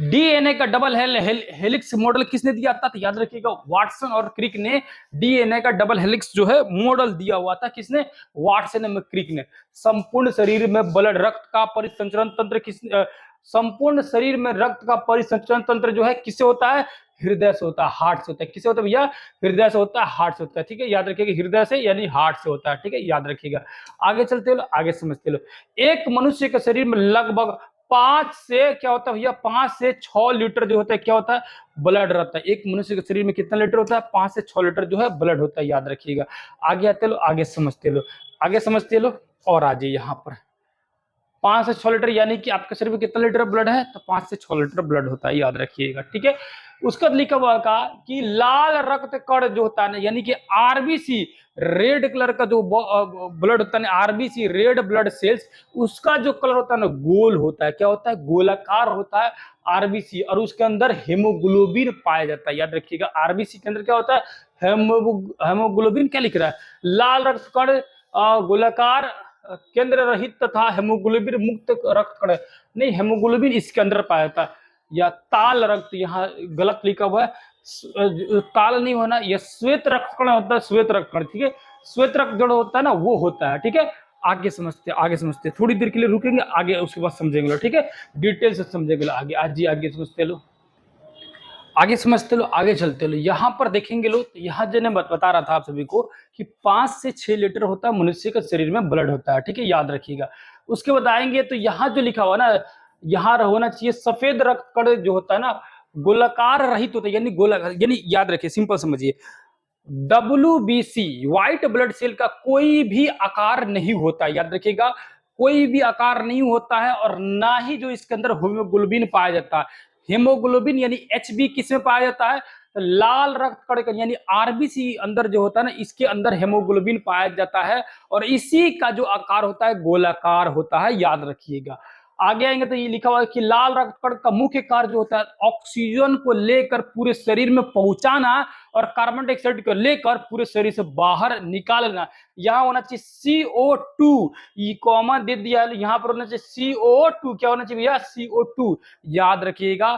[SPEAKER 1] डीएनए का डबल हेलिक्स मॉडल किसने दिया था, तो याद रखिएगा वाटसन और क्रिक ने डीएनए का डबल हेलिक्स जो है मॉडल दिया हुआ था। किसने, वाटसन और क्रिक ने। संपूर्ण शरीर में ब्लड रक्त का परिसंचरण तंत्र संपूर्ण शरीर में रक्त का परिसंचरण तंत्र जो है किससे होता है, हृदय से होता है, हार्ट से होता है। किससे होता है भैया, हृदय से होता है, हार्ट से होता है, ठीक है। याद रखिएगा हृदय से यानी हार्ट से होता है, ठीक है, याद रखिएगा। आगे चलते लो, आगे समझते लो। एक मनुष्य के शरीर में लगभग 5 से क्या होता है भैया, 5 से 6 लीटर जो होता है क्या होता है, ब्लड रहता है। एक मनुष्य के शरीर में कितना लीटर होता है, 5 से 6 लीटर जो है ब्लड होता है, याद रखिएगा। आगे आते लो, आगे समझते लो, आगे समझते लो। और आ जाइए यहाँ पर 5 से 6 लीटर यानी कि आपके शरीर में कितना लीटर ब्लड है, तो 5 से 6 लीटर ब्लड होता है, याद रखिएगा, ठीक है। उसका लिखा हुआ का कि लाल रक्त कण जो होता है ना, यानी कि आरबीसी, रेड कलर का जो ब्लड होता है ना, आरबीसी रेड ब्लड सेल्स, उसका जो कलर होता है ना गोल होता है। क्या होता है, गोलाकार होता है आरबीसी, और उसके अंदर हेमोग्लोबिन पाया जाता है, याद रखिएगा। आरबीसी के अंदर क्या होता है, हेमोग्लोबिन। क्या लिख रहा है, लाल रक्त कण गोलाकार केंद्र रहित तथा हेमोग्लोबिन मुक्त रक्त कण, नहीं हेमोग्लोबिन इसके अंदर पाया जाता है। या ताल रक्त, यहाँ गलत लिखा हुआ है, ताल नहीं होना, यह श्वेत रक्त कण होता है, श्वेत रक्त कण, ठीक है। श्वेत रक्त जो होता है ना वो होता है, ठीक है। आगे समझते, आगे समझते, थोड़ी देर के लिए रुकेंगे, आगे उसके बाद समझेंगे, ठीक है, डिटेल से समझेंगे आगे। आज जी आगे समझते लो, आगे समझते लो, आगे चलते लो। यहाँ पर देखेंगे लोग, यहाँ जो मैं बता रहा था आप सभी को कि 5 से 6 लीटर होता है मनुष्य के शरीर में ब्लड होता है, ठीक है, याद रखिएगा। उसके बाद आएंगे तो यहाँ जो लिखा हुआ ना, यहाँ होना चाहिए सफेद रक्त कण जो होता है ना गोलाकार रहित होता है, यानी गोलाकार, यानी याद रखिए, सिंपल समझिए, WBC व्हाइट ब्लड सेल का कोई भी आकार नहीं होता, याद रखिएगा, कोई भी आकार नहीं होता है, और ना ही जो इसके अंदर हीमोग्लोबिन पाया जाता है। हेमोग्लोबिन यानी HB किसमें पाया जाता है, तो लाल रक्त कण यानी आरबीसी अंदर जो होता है ना, इसके अंदर हेमोग्लोबिन पाया जाता है, और इसी का जो आकार होता है गोलाकार होता है, याद रखिएगा। आगे आएंगे तो ये लिखा हुआ है कि लाल रक्त कण का मुख्य कार्य जो होता है ऑक्सीजन को लेकर पूरे शरीर में पहुंचाना, और कार्बन डाइऑक्साइड को लेकर पूरे शरीर से बाहर निकालना। यहाँ होना चाहिए CO2, ये कॉमा दे दिया है, यहाँ पर होना चाहिए CO2। क्या होना चाहिए भैया, CO2, याद रखिएगा।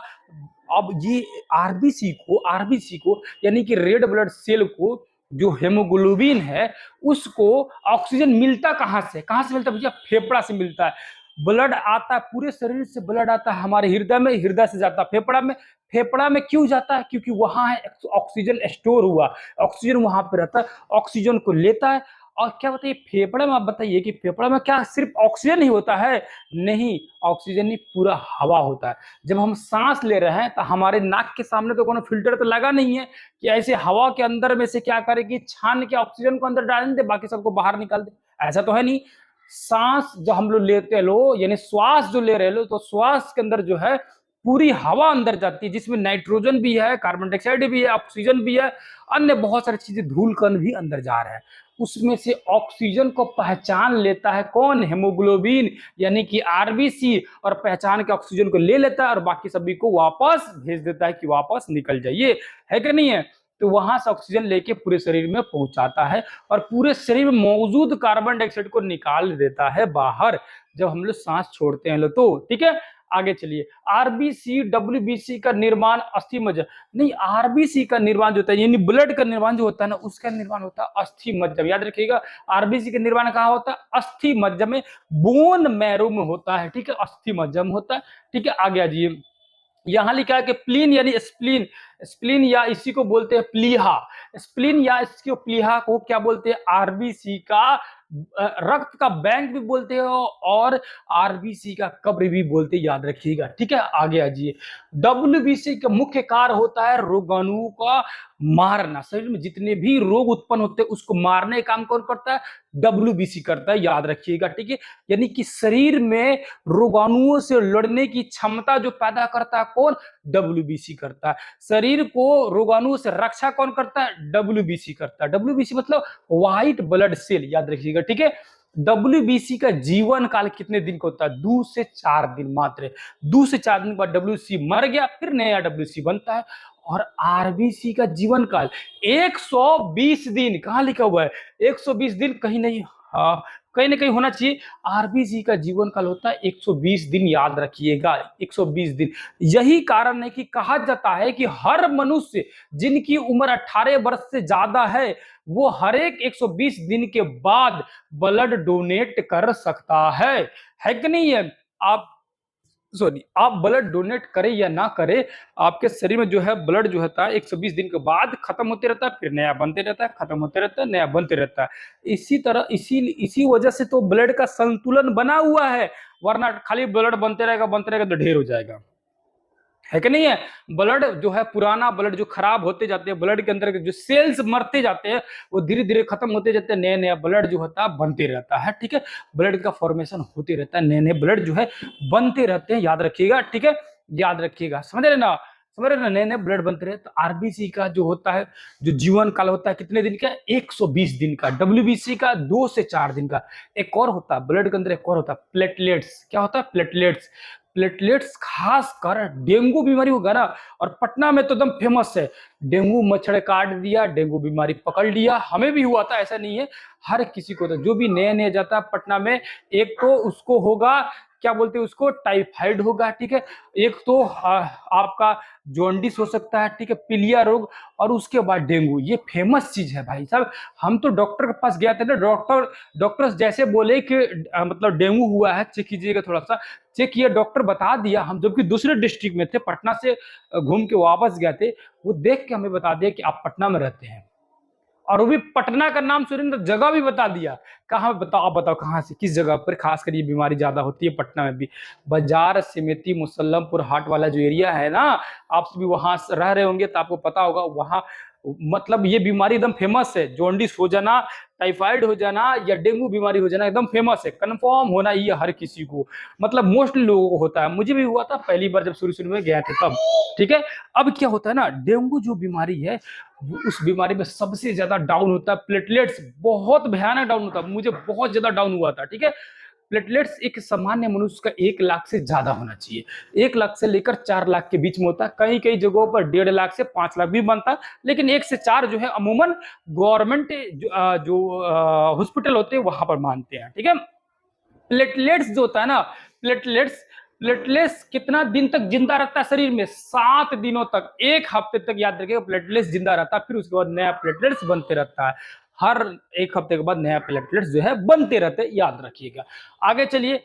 [SPEAKER 1] अब ये आरबीसी को यानी कि रेड ब्लड सेल को जो हेमोग्लोबिन है उसको ऑक्सीजन मिलता कहाँ से मिलता है भैया, फेफड़ा से मिलता है। ब्लड आता है, पूरे शरीर से ब्लड आता है हमारे हृदय में, हृदय से जाता है फेफड़ा में। फेफड़ा में क्यों जाता है, क्योंकि वहां है ऑक्सीजन स्टोर हुआ, ऑक्सीजन वहां पे रहता है, ऑक्सीजन को लेता है। और क्या बताइए फेफड़े में, आप बताइए कि फेफड़ा में क्या सिर्फ ऑक्सीजन ही होता है, नहीं, ऑक्सीजन नहीं, पूरा हवा होता है। जब हम सांस ले रहे हैं तो हमारे नाक के सामने तो कोनो फिल्टर तो लगा नहीं है कि ऐसे हवा के अंदर में से क्या करेगी, छान के ऑक्सीजन को अंदर डाल दे, बाकी सबको बाहर निकाल दे, ऐसा तो है नहीं। सांस जो हम लोग लेते लो, यानी श्वास जो ले रहे लो, तो श्वास के अंदर जो है पूरी हवा अंदर जाती है, जिसमें नाइट्रोजन भी है, कार्बन डाइऑक्साइड भी है, ऑक्सीजन भी है, अन्य बहुत सारी चीजें, धूल कण भी अंदर जा रहा है। उसमें से ऑक्सीजन को पहचान लेता है कौन, हेमोग्लोबिन यानी कि आरबीसी, और पहचान के ऑक्सीजन को ले लेता है और बाकी सभी को वापस भेज देता है कि वापस निकल जाइए, है कि नहीं है। तो वहां से ऑक्सीजन लेके पूरे शरीर में पहुंचाता है, और पूरे शरीर में मौजूद कार्बन डाइऑक्साइड को निकाल देता है बाहर जब हम लोग सांस छोड़ते हैं तो, ठीक है। आगे चलिए, आरबीसी डब्ल्यूबीसी का निर्माण अस्थि मज्जा, नहीं, आरबीसी का निर्माण जो होता है यानी ब्लड का निर्माण जो होता है ना, उसका निर्माण होता है अस्थि मज्जा, याद रखिएगा। आरबीसी का निर्माण कहाँ होता है, अस्थि मज्जा में, बोन मैरो में होता है, ठीक है, अस्थि मज्जा में होता है, ठीक है। आगे आ जाइए, यहां लिखा है कि प्लीन यानी स्प्लीन, स्प्लीन या इसी को बोलते हैं प्लीहा, स्प्लीन या इसको प्लीहा को क्या बोलते हैं, आरबीसी का रक्त का बैंक भी बोलते हैं, और आरबीसी का कब्र भी बोलते हैं, याद रखिएगा, ठीक है। आगे आ जाइए, डब्ल्यूबीसी का मुख्य कार्य होता है रोगाणुओं का मारना, शरीर में जितने भी रोग उत्पन्न होते हैं उसको मारने का काम कौन करता है, डब्ल्यूबीसी करता है, याद रखिएगा, ठीक है। यानी कि शरीर में रोगाणुओं से लड़ने की क्षमता जो पैदा करता है कौन, डब्ल्यूबीसी करता है। शरीर को रोगाणुओं से रक्षा कौन करता है, डब्ल्यूबीसी करता है। डब्ल्यूबीसी मतलब व्हाइट ब्लड सेल, याद रखिएगा, ठीक है। WBC का जीवन काल कितने दिन का होता है? 2 से 4 दिन मात्र। 2 से 4 दिन के बाद WBC मर गया, फिर नया WBC बनता है। और RBC का जीवन काल 120 दिन, कहां लिखा हुआ है 120 दिन? कहीं नहीं, हाँ कहीं ना कहीं होना चाहिए। RBC का जीवन काल होता है 120 दिन, याद रखिएगा 120 दिन। यही कारण है कि कहा जाता है कि हर मनुष्य जिनकी उम्र 18 वर्ष से ज्यादा है वो हर एक 120 दिन के बाद ब्लड डोनेट कर सकता है कि नहीं है? आप ब्लड डोनेट करें या ना करें, आपके शरीर में जो है ब्लड जो होता है 120 दिन के बाद खत्म होते रहता है, फिर नया बनते रहता है, खत्म होते रहता है, नया बनते रहता है। इसी तरह इसी वजह से तो ब्लड का संतुलन बना हुआ है, वरना खाली ब्लड बनते रहेगा तो ढेर हो जाएगा, है कि नहीं है? ब्लड जो है, पुराना ब्लड जो खराब होते जाते हैं, ब्लड के अंदर के जो सेल्स मरते जाते हैं वो धीरे धीरे खत्म होते जाते हैं, नया नया ब्लड जो होता है बनते रहता है, ठीक है? ब्लड का फॉर्मेशन होते रहता है, नए नए ब्लड जो है बनते रहते हैं, याद रखिएगा, ठीक है? याद रखिएगा, समझ रहे ना? समझ रहे ना? नए नए ब्लड बनते रहे। तो RBC का जो होता है, जो जीवन काल होता है कितने दिन का? 120 दिन का। WBC का 2 से 4 दिन का। एक और होता है ब्लड के अंदर, एक और होता है प्लेटलेट्स। क्या होता है? प्लेटलेट्स। प्लेटलेट्स खासकर डेंगू बीमारी होगा ना, और पटना में तो एकदम फेमस है, डेंगू मच्छर काट दिया, डेंगू बीमारी पकड़ लिया, हमें भी हुआ था, ऐसा नहीं है, हर किसी को। तो जो भी नया नया जाता है पटना में, एक तो उसको होगा, क्या बोलते हैं उसको, टाइफाइड होगा, ठीक है? एक तो आपका जॉन्डिस हो सकता है, ठीक है, पीलिया रोग, और उसके बाद डेंगू। ये फेमस चीज है भाई साहब। हम तो डॉक्टर के पास गया था ना, डॉक्टर जैसे बोले कि मतलब डेंगू हुआ है, चेक कीजिएगा, थोड़ा सा चेक किया, डॉक्टर बता दिया। हम जबकि दूसरे डिस्ट्रिक्ट में थे, पटना से घूम के वापस गए थे, वो देख के हमें बता दिया कि आप पटना में रहते हैं, और वो भी पटना का नाम सुरेंद्र, जगह भी बता दिया। कहाँ बताओ, आप बताओ कहाँ से, किस जगह पर खासकर ये बीमारी ज्यादा होती है? पटना में भी, बाजार समिति मुसल्लमपुर हाट वाला जो एरिया है ना, आप भी वहां रह रहे होंगे तो आपको पता होगा, वहां मतलब ये बीमारी एकदम फेमस है। जॉन्डिस हो जाना, टाइफाइड हो जाना या डेंगू बीमारी हो जाना एकदम फेमस है, कंफर्म होना ये हर किसी को, मतलब मोस्टली लोगों को होता है। मुझे भी हुआ था पहली बार जब शुरू में गया था तब, ठीक है? अब क्या होता है ना, डेंगू जो बीमारी है, उस बीमारी में सबसे ज्यादा डाउन होता है प्लेटलेट्स, बहुत भयानक डाउन होता है, मुझे बहुत ज्यादा डाउन हुआ था, ठीक है? प्लेटलेट्स एक सामान्य मनुष्य का 1 लाख से ज्यादा होना चाहिए, 1 लाख से लेकर 4 लाख के बीच में होता है, कई कई जगहों पर 1.5 लाख से 5 लाख भी बनता है, लेकिन 1 से 4 जो है अमूमन गवर्नमेंट जो हॉस्पिटल होते हैं वहां पर मानते हैं, ठीक है? प्लेटलेट्स जो होता है ना, प्लेटलेट्स कितना दिन तक जिंदा रहता है शरीर में? 7 दिनों तक, 1 हफ्ते तक, याद रखिएगा, प्लेटलेट्स जिंदा रहता है, फिर उसके बाद नया प्लेटलेट्स बनते रहता है, हर 1 हफ्ते के बाद नया प्लेटलेट्स जो है बनते रहते हैं, याद रखिएगा। आगे चलिए,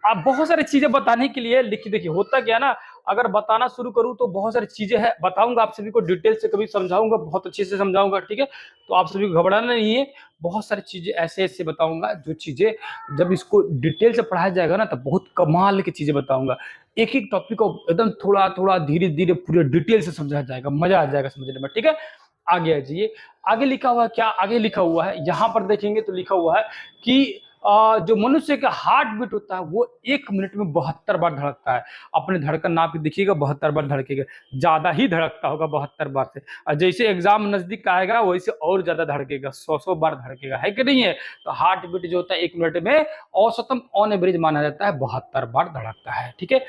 [SPEAKER 1] आप बहुत सारी चीजें बताने के लिए लिखी, देखिए होता क्या ना, अगर बताना शुरू करूं तो बहुत सारी चीजें हैं, बताऊंगा आप सभी को डिटेल से, कभी समझाऊंगा, बहुत अच्छे से समझाऊंगा, ठीक है? तो आप सभी को घबराना नहीं है, बहुत सारी चीजें ऐसे ऐसे बताऊंगा, जो चीजें जब इसको डिटेल से पढ़ाया जाएगा ना, तो बहुत कमाल की चीजें बताऊंगा। एक एक टॉपिक को एकदम थोड़ा थोड़ा धीरे धीरे पूरे डिटेल से समझाया जाएगा, मजा आ जाएगा समझने में, ठीक है? आगे आ जाइए, आगे लिखा हुआ है क्या? आगे लिखा हुआ है, यहाँ पर देखेंगे तो लिखा हुआ है कि जो मनुष्य का हार्ट बीट होता है वो 1 मिनट में 72 बार धड़कता है। अपने धड़कन नाप के देखिएगा, 72 बार धड़केगा, ज्यादा ही धड़कता होगा 72 बार से। और जैसे एग्जाम नजदीक आएगा वैसे और ज्यादा धड़केगा, 100 बार धड़केगा, है कि नहीं है? तो हार्ट बीट जो होता है 1 मिनट में औसतम ऑन एवरेज माना जाता है 72 बार धड़कता है, ठीक है?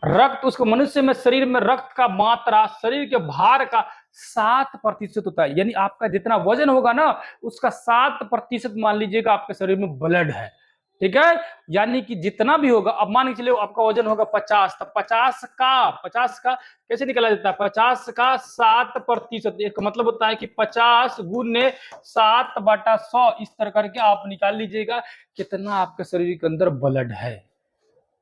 [SPEAKER 1] रक्त, उसको मनुष्य में शरीर में रक्त का मात्रा शरीर के भार का 7% होता है, यानी आपका जितना वजन होगा ना उसका 7% मान लीजिएगा आपके शरीर में ब्लड है, ठीक है? यानी कि जितना भी होगा, अब मान के चलिए आपका वजन होगा 50, तो 50 का कैसे निकाला जाता है? 50 का 7%, इसका मतलब होता है कि 50 गुने 7/100, इस तरह करके आप निकाल लीजिएगा कितना आपके शरीर के अंदर ब्लड है,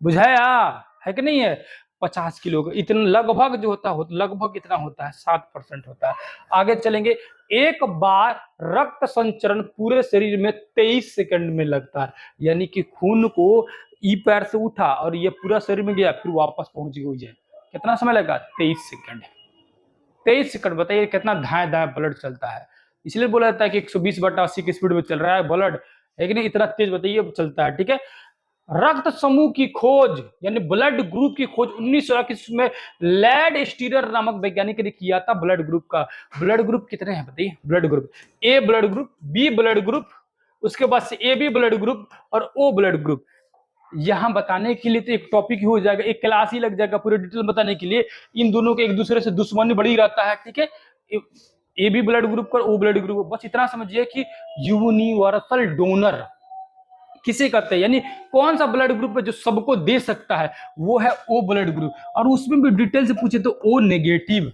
[SPEAKER 1] बुझाया? है कि नहीं है? 50 किलो का इतना लगभग जो होता है, लगभग इतना होता है, 7% होता है। आगे चलेंगे, एक बार रक्त संचरण पूरे शरीर में 23 सेकंड में लगता है, यानी कि खून को ई पैर से उठा और ये पूरा शरीर में गया, फिर वापस पहुंच गई है, कितना समय लगा? 23 सेकंड। 23 सेकंड, बताइए कितना दाएं दाएं ब्लड चलता है। इसलिए बोला जाता है कि 120/80 की स्पीड में चल रहा है ब्लड, है कि नहीं? इतना तेज बताइए चलता है, ठीक है? रक्त समूह की खोज यानी ब्लड ग्रुप की खोज 1921 में लैड स्टीरर नामक वैज्ञानिक ने किया था। ब्लड ग्रुप का, ब्लड ग्रुप कितने हैं बताइए? Blood group, A blood group, B blood group, उसके बाद से ए बी ब्लड ग्रुप और ओ ब्लड ग्रुप। यहां बताने के लिए तो एक टॉपिक ही हो जाएगा, एक क्लास ही लग जाएगा पूरे डिटेल बताने के लिए। इन दोनों के एक दूसरे से दुश्मनी बड़ी रहता है, ठीक है। ए बी ब्लड ग्रुप और ओ ब्लड ग्रुप, बस इतना समझिए कि यूनिवर्सल डोनर किसे कहते हैं, यानी कौन सा ब्लड ग्रुप है जो सबको दे सकता है, वो है ओ ब्लड ग्रुप। और उसमें भी डिटेल से पूछे तो ओ नेगेटिव।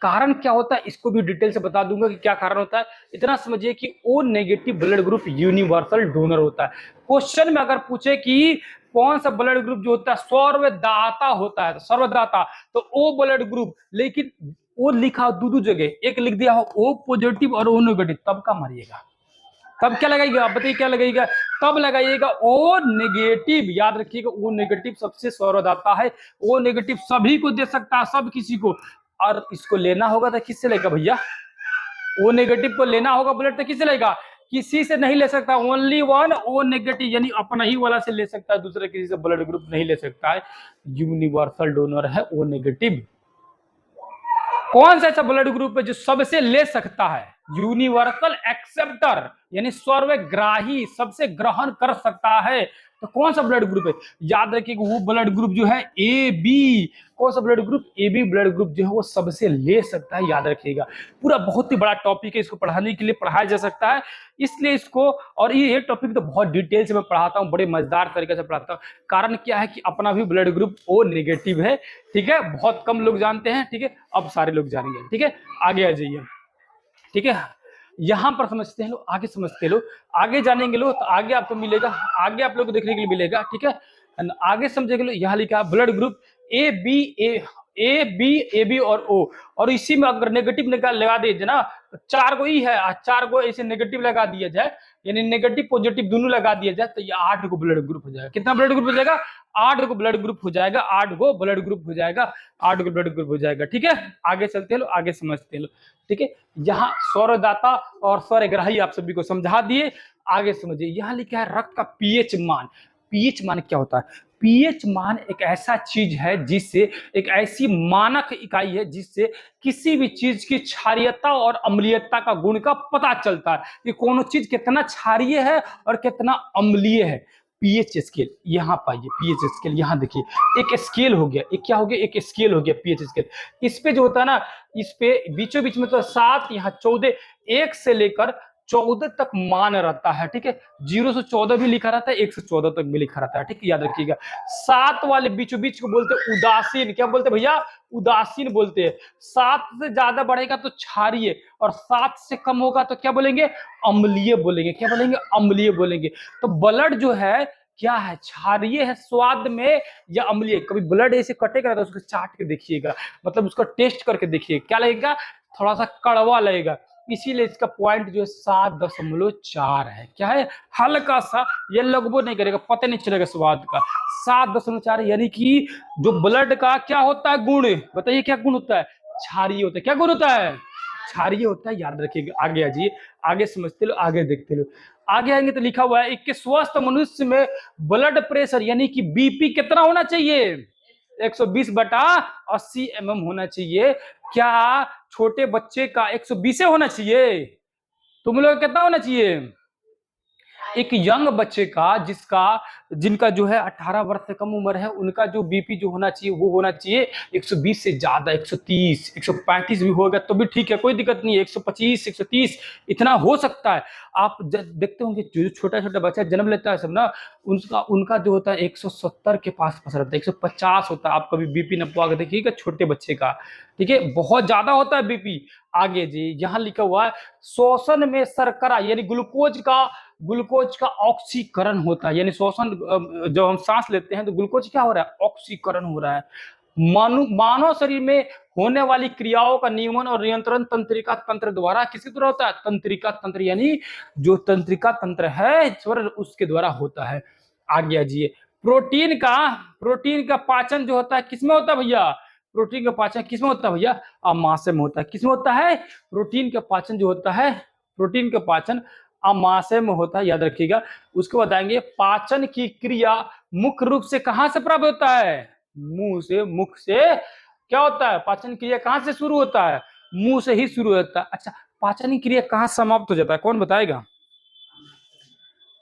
[SPEAKER 1] कारण क्या होता है इसको भी डिटेल से बता दूंगा कि क्या कारण होता है। इतना समझिए कि O negative blood group universal donor होता है। क्वेश्चन में अगर पूछे कि कौन सा ब्लड ग्रुप जो होता है सर्वदाता होता है, तो सर्वदाता तो ओ ब्लड ग्रुप, लेकिन ओ लिखा दो जगह, एक लिख दिया हो ओ पॉजिटिव और ओ नेगेटिव, तब का मारिएगा, तब क्या लगाइएगा आप बताइए क्या लगाइएगा, तब लगाइएगा ओ नेगेटिव। याद रखिएगा ओ नेगेटिव सबसे सर्वदाता है, ओ नेगेटिव सभी को दे सकता है, सब किसी को। और इसको लेना होगा तो किससे लेगा भैया, ओ नेगेटिव को लेना होगा ब्लड तो किससे लेगा, किसी से नहीं ले सकता, ओनली वन ओ नेगेटिव, यानी अपना ही वाला से ले सकता है, दूसरे किसी से ब्लड ग्रुप नहीं ले सकता है। यूनिवर्सल डोनर है ओ नेगेटिव। कौन सा ऐसा ब्लड ग्रुप है जो सबसे ले सकता है, यूनिवर्सल एक्सेप्टर, यानी सर्वग्राही, सबसे ग्रहण कर सकता है, तो कौन सा ब्लड ग्रुप है, याद रखिएगा वो ब्लड ग्रुप जो है ए बी। कौन सा blood group, A B blood group जो है वो सबसे ले सकता है, याद रखिएगा। पूरा बहुत ही बड़ा टॉपिक है, इसको पढ़ाने के लिए पढ़ाया जा सकता है, इसलिए इसको, और ये टॉपिक तो बहुत डिटेल से मैं पढ़ाता हूँ, बड़े मजेदार तरीके से पढ़ाता हूँ। कारण क्या है कि अपना भी ब्लड ग्रुप ओ नेगेटिव है, ठीक है, बहुत कम लोग जानते हैं, ठीक है, अब सारे लोग जानेंगे, ठीक है। आगे आ जाइए, ठीक है, यहां पर समझते हैं लोग, आगे समझते हैं लोग, आगे जानेंगे लोग तो आगे आपको मिलेगा, आगे आप लोग को देखने के लिए मिलेगा, ठीक है। आगे समझेंगे लोग, यहां लिखा है blood group A B, A B और ओ, और इसी में अगर नेगेटिव लगा दिए ना, तो 4 गो ई है, 4 गो ऐसे नेगेटिव लगा दिया जाए, यानी नेगेटिव पॉजिटिव दोनों लगा दिया जाए, तो ये 8 गो ब्लड ग्रुप हो जाएगा। कितना ब्लड ग्रुप हो जाएगा, 8 गो ब्लड ग्रुप हो जाएगा, 8 गो ब्लड ग्रुप हो जाएगा, 8 गो ब्लड ग्रुप हो जाएगा, ठीक है। आगे चलते हैं लोग, आगे समझते हैं लोग, ठीक है। यहाँ सौरदाता और सौरग्राही आप सभी को समझा दिए, आगे समझिए। यहाँ लिखा है रक्त का पीएच मान। पीएच मान क्या होता है, पीएच मान एक ऐसा चीज है जिससे, एक ऐसी मानक इकाई है जिससे किसी भी चीज की क्षारीयता और अम्लीयता का गुण का पता चलता है कि कौन चीज कितना क्षारीय है और कितना अम्लीय है। पीएच स्केल यहाँ पाइए, पीएच स्केल यहाँ देखिए, एक स्केल हो गया, एक क्या हो गया, एक स्केल हो गया पीएच स्केल। इस पे जो होता है ना, इस पे बीचों बीच में तो 7, यहाँ 14, 1 से लेकर 14 तक मान रहता है, ठीक है। 0 से 14 भी लिखा रहता है, 1 से 14 तक भी लिखा रहता है, ठीक है, याद रखिएगा। 7 वाले बीचों बीच को बोलते हैं उदासीन, क्या बोलते हैं भैया, उदासीन बोलते हैं। 7 से ज्यादा बढ़ेगा तो क्षारीय, और 7 से कम होगा तो क्या बोलेंगे, अम्लीय बोलेंगे, क्या बोलेंगे, अम्लीय बोलेंगे। तो ब्लड जो है क्या है, क्षारीय है स्वाद में या अम्लीय। कभी ब्लड ऐसे कटेगा तो उसको चाट के देखिएगा, मतलब उसका टेस्ट करके देखिए, क्या लगेगा, थोड़ा सा कड़वा लगेगा, इसीलिए इसका पॉइंट जो है 7.4 है। क्या है, हल्का सा, ये लगभग नहीं करेगा, पता नहीं चलेगा स्वाद का। 7.4 यानी कि जो ब्लड का क्या होता है गुण, बताइए क्या गुण होता है, क्षारीय होता है। क्या गुण होता है, क्षारीय होता है, याद रखिएगा। आगे आ जाइए, आगे समझते लो, आगे देखते लो। आगे आएंगे तो लिखा हुआ है एक स्वस्थ मनुष्य में ब्लड प्रेशर यानी कि बीपी कितना होना चाहिए, 120/80 mm होना चाहिए। क्या छोटे बच्चे का 120 होना चाहिए, तुम लोग कितना होना चाहिए, एक यंग बच्चे का जिनका जो है 18 वर्ष से कम उम्र है, उनका जो बीपी जो होना चाहिए वो होना चाहिए 120 से ज्यादा, 130, 135 भी होगा तो भी ठीक है, कोई दिक्कत नहीं है, 125, 130 इतना हो सकता है। आप देखते होंगे जो छोटा छोटा बच्चा जन्म लेता है सब ना, उनका जो होता है 170 के पास रहता है, 150 होता है। आप कभी बीपी नपवा के देखिएगा छोटे बच्चे का, ठीक है, बहुत ज्यादा होता है बीपी। आगे जी, यहाँ लिखा हुआ है श्वसन में शर्करा यानी ग्लूकोज का ऑक्सीकरण होता है, यानी श्वसन जब हम सांस लेते हैं तो ग्लूकोज क्या हो रहा है, ऑक्सीकरण हो रहा है। मानव शरीर में होने वाली क्रियाओं का नियमन और नियंत्रण तंत्रिका तंत्र द्वारा किसके द्वारा होता है, तंत्रिका तंत्र, यानी जो तंत्रिका तंत्र है स्वर उसके द्वारा होता है। आगे आइए, प्रोटीन का पाचन जो होता है किसमें होता है भैया, प्रोटीन का पाचन किसमें होता है भैया, अमाशय में होता है। किसमें होता है, प्रोटीन का पाचन जो होता है, प्रोटीन का पाचन अमाशय में होता है, याद रखिएगा। उसको बताएंगे पाचन की क्रिया मुख्य रूप से कहां से प्राप्त होता है, मुंह से, मुख से। क्या होता है, पाचन क्रिया कहां से शुरू होता है, मुंह से ही शुरू होता है। अच्छा, पाचन क्रिया कहां समाप्त हो जाता है, कौन बताएगा,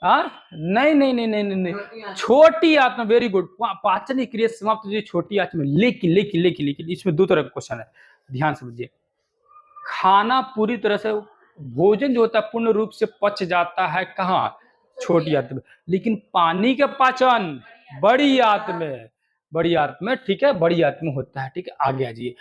[SPEAKER 1] हाँ, नहीं नहीं नहीं नहीं नहीं नहीं, छोटी आत्मा, वेरी गुड। पाचन क्रिया समाप्त होती है छोटी आत्मा में, लेकिन लेकिन लेकिन लेकिन इसमें दो तरह का क्वेश्चन है, ध्यान समझिए। खाना पूरी तरह से, भोजन जो होता है पूर्ण रूप से पच जाता है कहाँ, छोटी आंत में, लेकिन पानी का पाचन बड़ी आंत में, बड़ी आंत में, ठीक है, बड़ी आंत में होता है, ठीक है। आगे आ जाइए।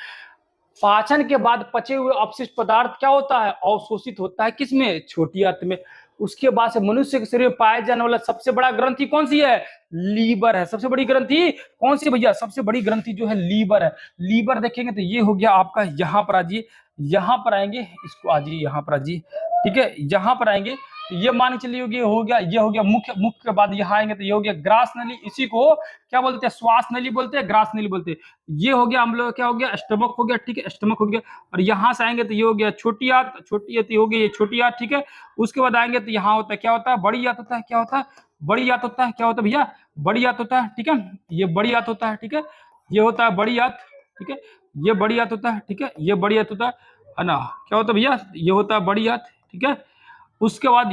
[SPEAKER 1] पाचन के बाद पचे हुए अपशिष्ट पदार्थ क्या होता है, अवशोषित होता है किसमें, छोटी आंत में। उसके बाद से मनुष्य के शरीर में पाया जाने वाला सबसे बड़ा ग्रंथि कौन सी है, लीवर है। सबसे बड़ी ग्रंथि कौन सी भैया, सबसे बड़ी ग्रंथि जो है लीवर है। लीवर देखेंगे तो ये हो गया आपका, यहाँ पर आ जाइए, यहाँ पर आएंगे, इसको आ जाइए, यहाँ पर आ जाइए, ठीक है। यहाँ पर आएंगे तो ये मान के चलिए ये हो गया, ये हो गया मुख्य। मुख्य के बाद यहाँ आएंगे तो ये हो गया ग्रास नली, इसी को क्या बोलते हैं, श्वास नली बोलते हैं, ग्रास नली बोलते हैं। ये हो गया हम लोग क्या हो गया, स्टमक हो गया, ठीक है, स्टमक हो गया। और यहाँ से आएंगे तो ये हो गया छोटी आंत, छोटी आंत हो गई, ये छोटी आंत, ठीक है। उसके बाद आएंगे तो यहाँ होता है, क्या होता है, बड़ी आंत होता है, क्या होता है, बड़ी आंत होता है, क्या होता है भैया, बड़ी आंत होता है, ठीक है। ये बड़ी आंत होता है, ठीक है, ये होता है बड़ी आंत, ठीक है, ये बड़ी आंत होता है, ठीक है, ये बड़ी आंत होता है ना, क्या होता है भैया, ये होता है बड़ी आंत, ठीक है। उसके बाद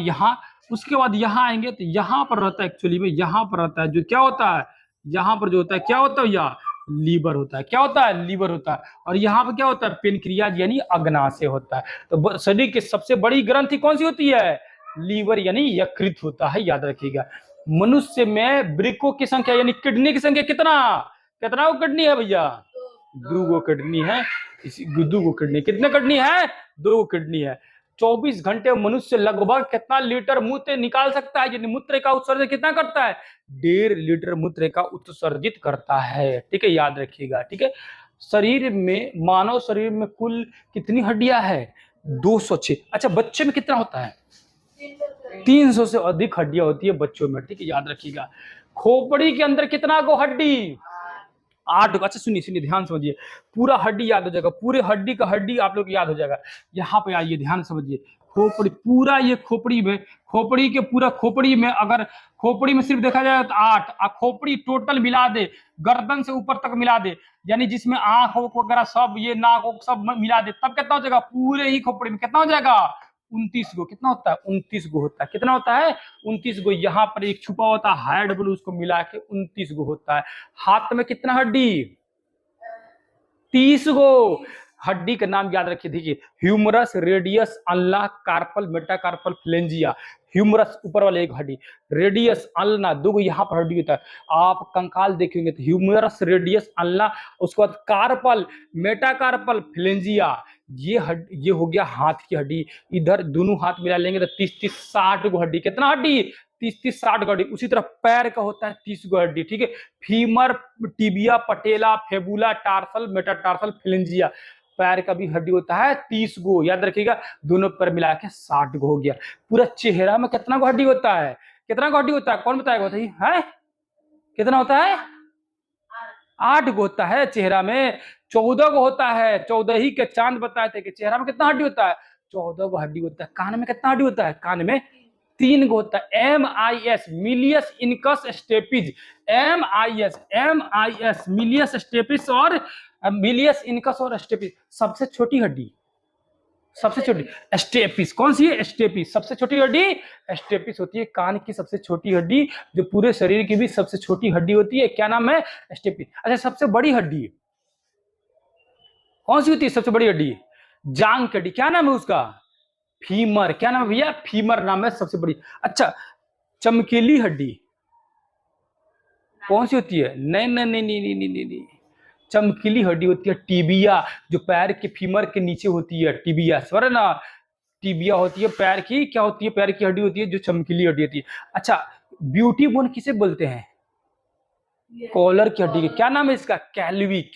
[SPEAKER 1] यहाँ आएंगे तो यहाँ पर रहता है, एक्चुअली में यहाँ पर रहता है जो क्या होता है, यहाँ पर जो होता है क्या होता है भैया, लीवर होता है, क्या होता है, लीवर होता है। और यहाँ पर क्या होता है, पेनक्रियाज यानी अग्नाशय होता है। तो शरीर की सबसे बड़ी ग्रंथि कौन सी होती है, लीवर यानी यकृत होता है, याद रखिएगा। मनुष्य में वृक्कों की संख्या यानी किडनी की संख्या कितना, कितना किडनी है भैया, दो गो किडनी है, दो गो किडनी, कितने किडनी है, दो गो किडनी है। 24 घंटे मनुष्य लगभग कितना लीटर मूत्र निकाल सकता है, यानी मूत्र का उत्सर्जन कितना करता है, 1.5 लीटर मूत्र का उत्सर्जित करता है, ठीक है, याद रखिएगा, ठीक है। शरीर में, मानव शरीर में कुल कितनी हड्डियां है, 206। अच्छा, बच्चे में कितना होता है, 300 से अधिक हड्डियां होती है बच्चों में, ठीक है, याद रखिएगा। खोपड़ी के अंदर कितना को हड्डी, 8। अच्छा सुनिए सुनिए, ध्यान समझिए, पूरा हड्डी याद हो जाएगा, पूरे हड्डी का हड्डी आप लोग याद हो जाएगा। यहाँ पे आइए, ध्यान समझिए, खोपड़ी, पूरा ये खोपड़ी में, खोपड़ी के पूरा खोपड़ी में, अगर खोपड़ी में सिर्फ देखा जाए तो 8, खोपड़ी टोटल मिला दे, गर्दन से ऊपर तक मिला दे, यानी जिसमें आंख वगैरह सब, ये नाक सब मिला दे, तब कितना हो जाएगा, पूरे ही खोपड़ी में कितना हो जाएगा, 29 गो। कितना होता है, 29 गो होता है। कितना होता है, 29 गो। यहाँ पर एक छुपा होता है हाइड ब्लू, उसको मिला के 29 गो होता है। हाथ में कितना हड्डी, 30 गो। हड्डी का नाम याद रखिए, देखिए, humerus, radius, ulna, carpal, metacarpal, phalanges. Humerus ऊपर वाले एक हड्डी, रेडियस, अल्ना, दो गो यहाँ पर हड्डी होता है। आप कंकाल देखेंगे तो ह्यूमरस, रेडियस, अल्ना, उसके बाद कार्पल, मेटाकार्पल, फ्लेंजिया। ये हो गया हाथ की हड्डी। इधर दोनों हाथ मिला लेंगे तो 30-30 60 गो हड्डी। कितना हड्डी, 30-30 60 हड्डी। उसी तरह पैर का होता है 30 गो हड्डी, ठीक है। फीमर, टिबिया, पटेला, फेबुला, टार्सल, मेटाटार्सल, फ्लेंजिया। पैर का भी हड्डी होता है 30 गो, याद रखिएगा। दोनों पैर मिला के 60 गो हो गया। पूरा चेहरा में कितना गो हड्डी होता है, कितना गो हड्डी होता है, कौन बताएगा, बताइए, है कितना होता है, 8 गो होता है। चेहरा में 14 गो होता है। 14 ही के चांद बताए थे कि चेहरा में कितना हड्डी होता है, 14 गो हड्डी होता है। कान में कितना हड्डी होता है, कान में 3 गो होता है। MIS, malleus incus stapes, MIS malleus stapes और मिलियस इनकस और स्टेपिस। सबसे छोटी हड्डी, सबसे छोटी स्टेपिस कौन सी है, स्टेपिस। सबसे छोटी हड्डी स्टेपिस होती है, कान की सबसे छोटी हड्डी, जो पूरे शरीर की भी सबसे छोटी हड्डी होती है, क्या नाम है, स्टेपिस। अच्छा, सबसे बड़ी हड्डी कौन सी होती है, सबसे बड़ी हड्डी, जांग की हड्डी, क्या नाम है उसका, फीमर। क्या नाम है भैया, फीमर नाम है सबसे बड़ी। अच्छा, चमकीली हड्डी कौन सी होती है, नहीं नहीं नहीं नहीं नहीं नहीं नहीं, चमकीली हड्डी होती है टिबिया, जो पैर के फीमर के नीचे होती है, टिबिया, स्वर ना, टिबिया होती है पैर की, क्या होती है, पैर की हड्डी होती है जो चमकीली हड्डी होती है। अच्छा, ब्यूटी बोन किसे बोलते हैं, कॉलर की हड्डी, क्या नाम है इसका, कैल्विक।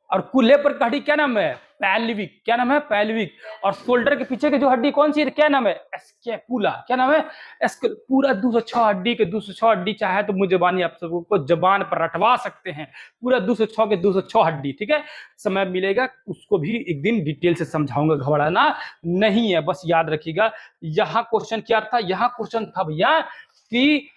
[SPEAKER 1] और कूल्हे पर हड्डी क्या नाम है, पैल्विक, क्या नाम है, पैल्विक। और शोल्डर के पीछे की जो हड्डी कौन सी है, क्या नाम है, स्कैपुला, क्या नाम है, पूरा 206 हड्डी के 206 हड्डी, चाहे तो मुझे जबानी आप सबको जबान पर रटवा सकते हैं, पूरा 206 के 206 हड्डी, ठीक है। समय मिलेगा उसको भी एक दिन डिटेल से समझाऊंगा, घबराना नहीं है, बस याद रखिएगा। यहाँ क्वेश्चन क्या था, यहाँ क्वेश्चन था भैया कि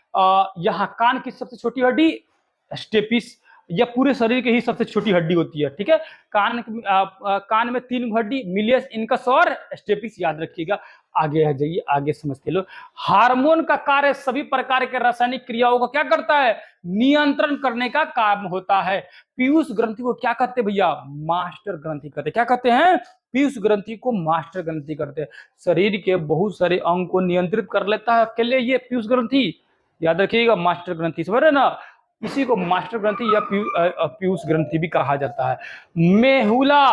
[SPEAKER 1] यहाँ कान की सबसे छोटी हड्डी स्टेपिस, या पूरे शरीर की ही सबसे छोटी हड्डी होती है, ठीक है। कान में 3 हड्डी, मिलियस, इनकस और स्टेपिस, याद रखिएगा। आगे आ जाइए, आगे समझते लो। हार्मोन का कार्य सभी प्रकार के रासायनिक क्रियाओं को क्या करता है, नियंत्रण करने का काम होता है। पीयूष ग्रंथि को क्या कहते हैं भैया, मास्टर ग्रंथि कहते हैं। क्या कहते हैं, पीयूष ग्रंथि को मास्टर ग्रंथि करते हैं। शरीर के बहुत सारे अंग को नियंत्रित कर लेता है अकेले ये पीयूष ग्रंथि, याद रखिएगा, मास्टर ग्रंथि, समझ रहे ना। इसी को मास्टर ग्रंथि या पीयूष ग्रंथि भी कहा जाता है। मेहुला,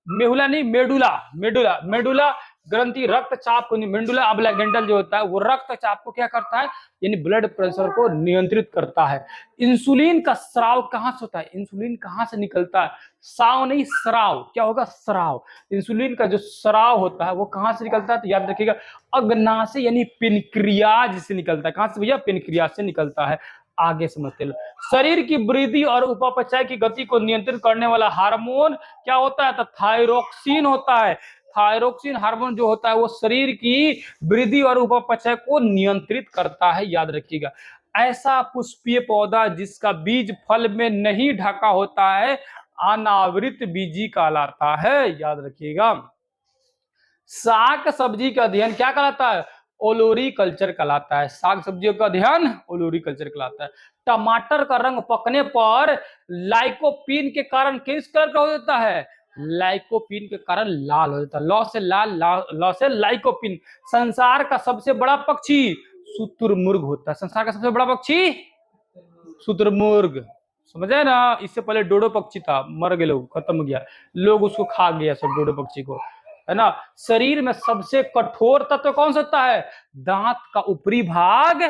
[SPEAKER 1] मेहुला नहीं, मेडुला, मेडुला, मेडुला ग्रंथि रक्तचाप को, मेडुला ऑब्लिगेंटल जो होता है वो रक्तचाप को क्या करता है, यानी ब्लड प्रेशर को नियंत्रित करता है। इंसुलिन का स्राव कहां से होता है, इंसुलिन कहां से निकलता है, साव नहीं स्राव, क्या होगा, स्राव। इंसुलिन का जो स्राव होता है वो कहां से निकलता है, तो याद रखिएगा अग्नाशय यानी पेनक्रियाज से निकलता है। कहां से भैया, पेनक्रियाज से निकलता है। आगे समझते लो। शरीर की वृद्धि और उपापचय की गति को नियंत्रित करने वाला हार्मोन क्या होता है, तो थायरोक्सिन होता है। थायरोक्सिन हार्मोन जो होता है वो शरीर की वृद्धि और उपापचय को नियंत्रित करता है, याद रखिएगा। ऐसा पुष्पीय पौधा जिसका बीज फल में नहीं ढका होता है अनावृत बीजी कहलाता है, याद रखिएगा। साग सब्जी का अध्ययन क्या कहलाता है, ओलोरी कल्चर कहलाता है। साग सब्जियों का अध्ययन ओलोरी कल्चर कहलाता है। टमाटर का रंग पकने पर लाइकोपीन के कारण किस कलर का हो जाता है, लाइकोपीन के कारण लाल हो जाता है। लौ से लाल, लौ से लाइकोपीन। संसार का सबसे बड़ा पक्षी शुतुरमुर्ग होता है। संसार का सबसे बड़ा पक्षी शुतुरमुर्ग, समझे ना। इससे पहले डोडो पक्षी था, मर गए लोग, खत्म हो गया, लोग उसको खा गया सब डोडो पक्षी को, है ना। शरीर में सबसे कठोर तत्व कौन सा होता है, दांत का ऊपरी भाग